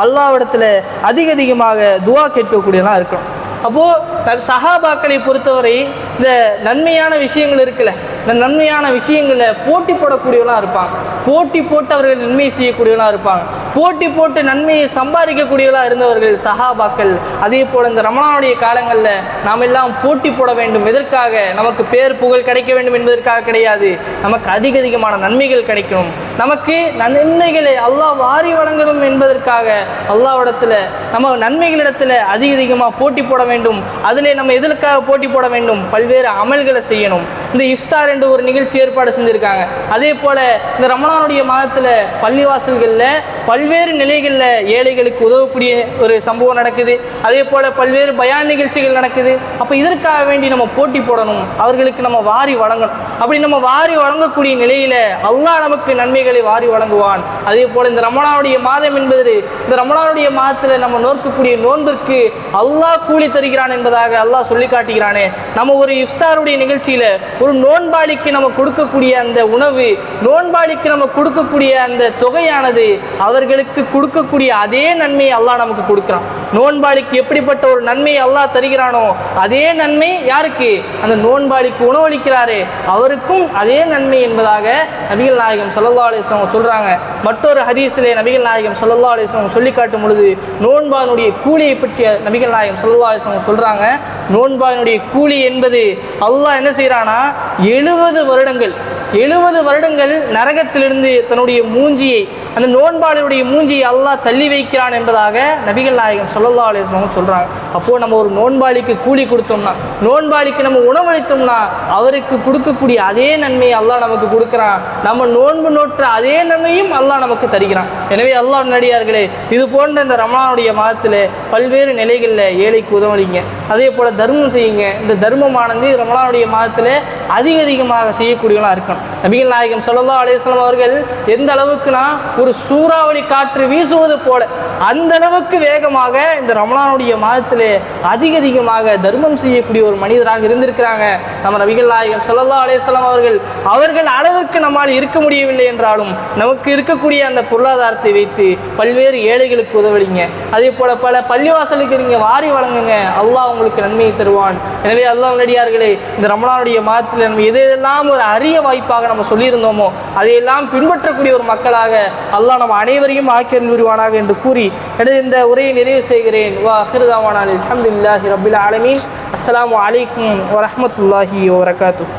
அல்லாஹ்விடத்துல அதிகமாக துஆ கேட்கக்கூடியலாம் இருக்கும். அப்போது சஹாபாக்களை பொறுத்தவரை இந்த நன்மையான விஷயங்கள் இருக்குல்ல, இந்த நன்மையான விஷயங்களை போட்டி போடக்கூடியவர்களாக இருப்பாங்க. போட்டி போட்டு அவர்கள் நன்மை செய்யக்கூடியவர்களாக இருப்பாங்க. போட்டி போட்டு நன்மையை சம்பாதிக்கக்கூடியவர்களாக இருந்தவர்கள் சஹாபாக்கள். அதே போல் இந்த ரமலானுடைய காலங்களில் நாம் எல்லாம் போட்டி போட வேண்டும். எதற்காக? நமக்கு பேர் புகழ் கிடைக்க வேண்டும் என்பதற்காக கிடையாது. நமக்கு அதிகமான நன்மைகள் கிடைக்கணும், நமக்கு நன்மைகளை அல்லாஹ் வாரி வழங்கணும் என்பதற்காக அல்லாஹ்விடத்தில் நம்ம நன்மைகளிடத்தில் அதிகமாக போட்டி போட வேண்டும். அதிலே நம்ம எதற்காக போட்டி போட வேண்டும்? பல்வேறு அமல்களை செய்யணும். இந்த இஃப்தார் என்ற ஒரு நிகழ்ச்சி ஏற்பாடு செஞ்சுருக்காங்க. அதே போல் இந்த ரமலானுடைய மாதத்தில் பள்ளிவாசல்களில் பல்வேறு நிலைகளில் ஏழைகளுக்கு உதவக்கூடிய ஒரு சம்பவம் நடக்குது. அதே போல் பல்வேறு பயான் நிகழ்ச்சிகள் நடக்குது. அப்போ இதற்காக வேண்டி நம்ம போட்டி போடணும், அவர்களுக்கு நம்ம வாரி வழங்கணும். அப்படி நம்ம வாரி வழங்கக்கூடிய நிலையில் அல்லாஹ் நமக்கு நன்மைகளை வாரி வழங்குவான். அதே போல் இந்த ரமலானுடைய மாதம் என்பது, இந்த ரமலானுடைய மாதத்தில் நம்ம நோக்கக்கூடிய நோன்பிற்கு அல்லாஹ் கூலி தருகிறான் என்பதாக அல்லாஹ் சொல்லி காட்டுகிறானே. நம்ம ஒரு இஃப்தாருடைய நிகழ்ச்சியில் ஒரு நோன்பாளிக்கு நம்ம கொடுக்கக்கூடிய அந்த உணவு, நோன்பாளிக்கு நம்ம கொடுக்கக்கூடிய அந்த தொகையானது அவர்களுக்கு கொடுக்கக்கூடிய அதே நன்மையை அல்லாஹ் நமக்கு கொடுக்குறான். நோன்பாளிக்கு எப்படிப்பட்ட ஒரு நன்மையை அல்லாஹ் தருகிறானோ அதே நன்மை யாருக்கு? அந்த நோன்பாளிக்கு உணவளிக்கிறாரே அவருக்கும் அதே நன்மை என்பதாக நபிகள் நாயகம் ஸல்லல்லாஹு அலைஹி வஸல்லம் சொல்றாங்க. மற்றொரு ஹதீஸிலே நபிகள் நாயகம் ஸல்லல்லாஹு அலைஹி வஸல்லம் சொல்லி காட்டும் பொழுது நோன்பானுடைய கூலியை பற்றிய நபிகள் நாயகம் ஸல்லல்லாஹு அலைஹி வஸல்லம் சொல்றாங்க, நோன்பானுடைய கூலி என்பது அல்லாஹ் என்ன செய்யறானா 70 வருடங்கள் நரகத்திலிருந்து தன்னுடைய மூஞ்சியை, அந்த நோன்பாளியுடைய மூஞ்சியை அல்லாஹ் தள்ளி வைக்கிறான் என்பதாக நபிகள் நாயகம் ஸல்லல்லாஹு அலைஹி வஸல்லம் சொல்றாங்க. அப்போது நம்ம ஒரு நோன்பாளிக்கு கூலி கொடுத்தோம்னா, நோன்பாளிக்கு நம்ம உணவளித்தோம்னா அவருக்கு கொடுக்கக்கூடிய அதே நன்மையை அல்லாஹ் நமக்கு கொடுக்குறான். நம்ம நோன்பு நோற்ற அதே நன்மையும் அல்லாஹ் நமக்கு தருகிறான். எனவே அல்லாஹ் நடிகார்களே, இது போன்ற இந்த ரமலானுடைய மாதத்தில் பல்வேறு நிலைகளில் ஏழைக்கு உதவளிங்க, அதே போல் தர்மம் செய்யுங்க. இந்த தர்மமானது ரமலானுடைய மாதத்தில் அதிகமாக செய்யக்கூடியவர்களாக இருக்கணும். நபிகள் நாயகம் ஸல்லல்லாஹு அலைஹி வஸல்லம் அவர்கள் எந்த அளவுக்குனா ஒரு சூறாவளி காற்று வீசுவது போல அந்த அளவுக்கு வேகமாக இந்த ரமலானுடைய மாதத்திலே அதிகமாக தர்மம் செய்யக்கூடிய ஒரு மனிதராக இருந்திருக்கிறாங்க நம்ம நபிகள் நாயகம் ஸல்லல்லாஹு அலைஹி வஸல்லம் அவர்கள் அளவுக்கு நம்மால் இருக்க முடியவில்லை என்றாலும் நமக்கு இருக்கக்கூடிய அந்த பொருளாதாரத்தை வைத்து பல்வேறு ஏழைகளுக்கு உதவளிங்க. அதே போல பல பள்ளிவாசலுக்கு நீங்கள் வாரி வழங்குங்க, அல்லாஹ் உங்களுக்கு நன்மையை தருவான். எனவே அல்லாஹ் நடிகார்களே, இந்த ரமலானுடைய மாதத்தில் நம்ம எதெல்லாம் ஒரு அரிய வாய்ப்பாக நம்ம சொல்லியிருந்தோமோ அதையெல்லாம் பின்பற்றக்கூடிய ஒரு மக்களாக அல்லாஹ் நம்ம அனைவரையும் ஆக்கியல் புரிவானாக என்று கூறி இந்த உரையை நிறைவு செய்கிறேன். வா ஆகிரு தஅவானா அல்ஹம்துலில்லாஹி ரப்பில் ஆலமீன். அஸ்ஸலாமு அலைக்கும் வரஹ்மத்துல்லாஹி வபரகாத்துஹு.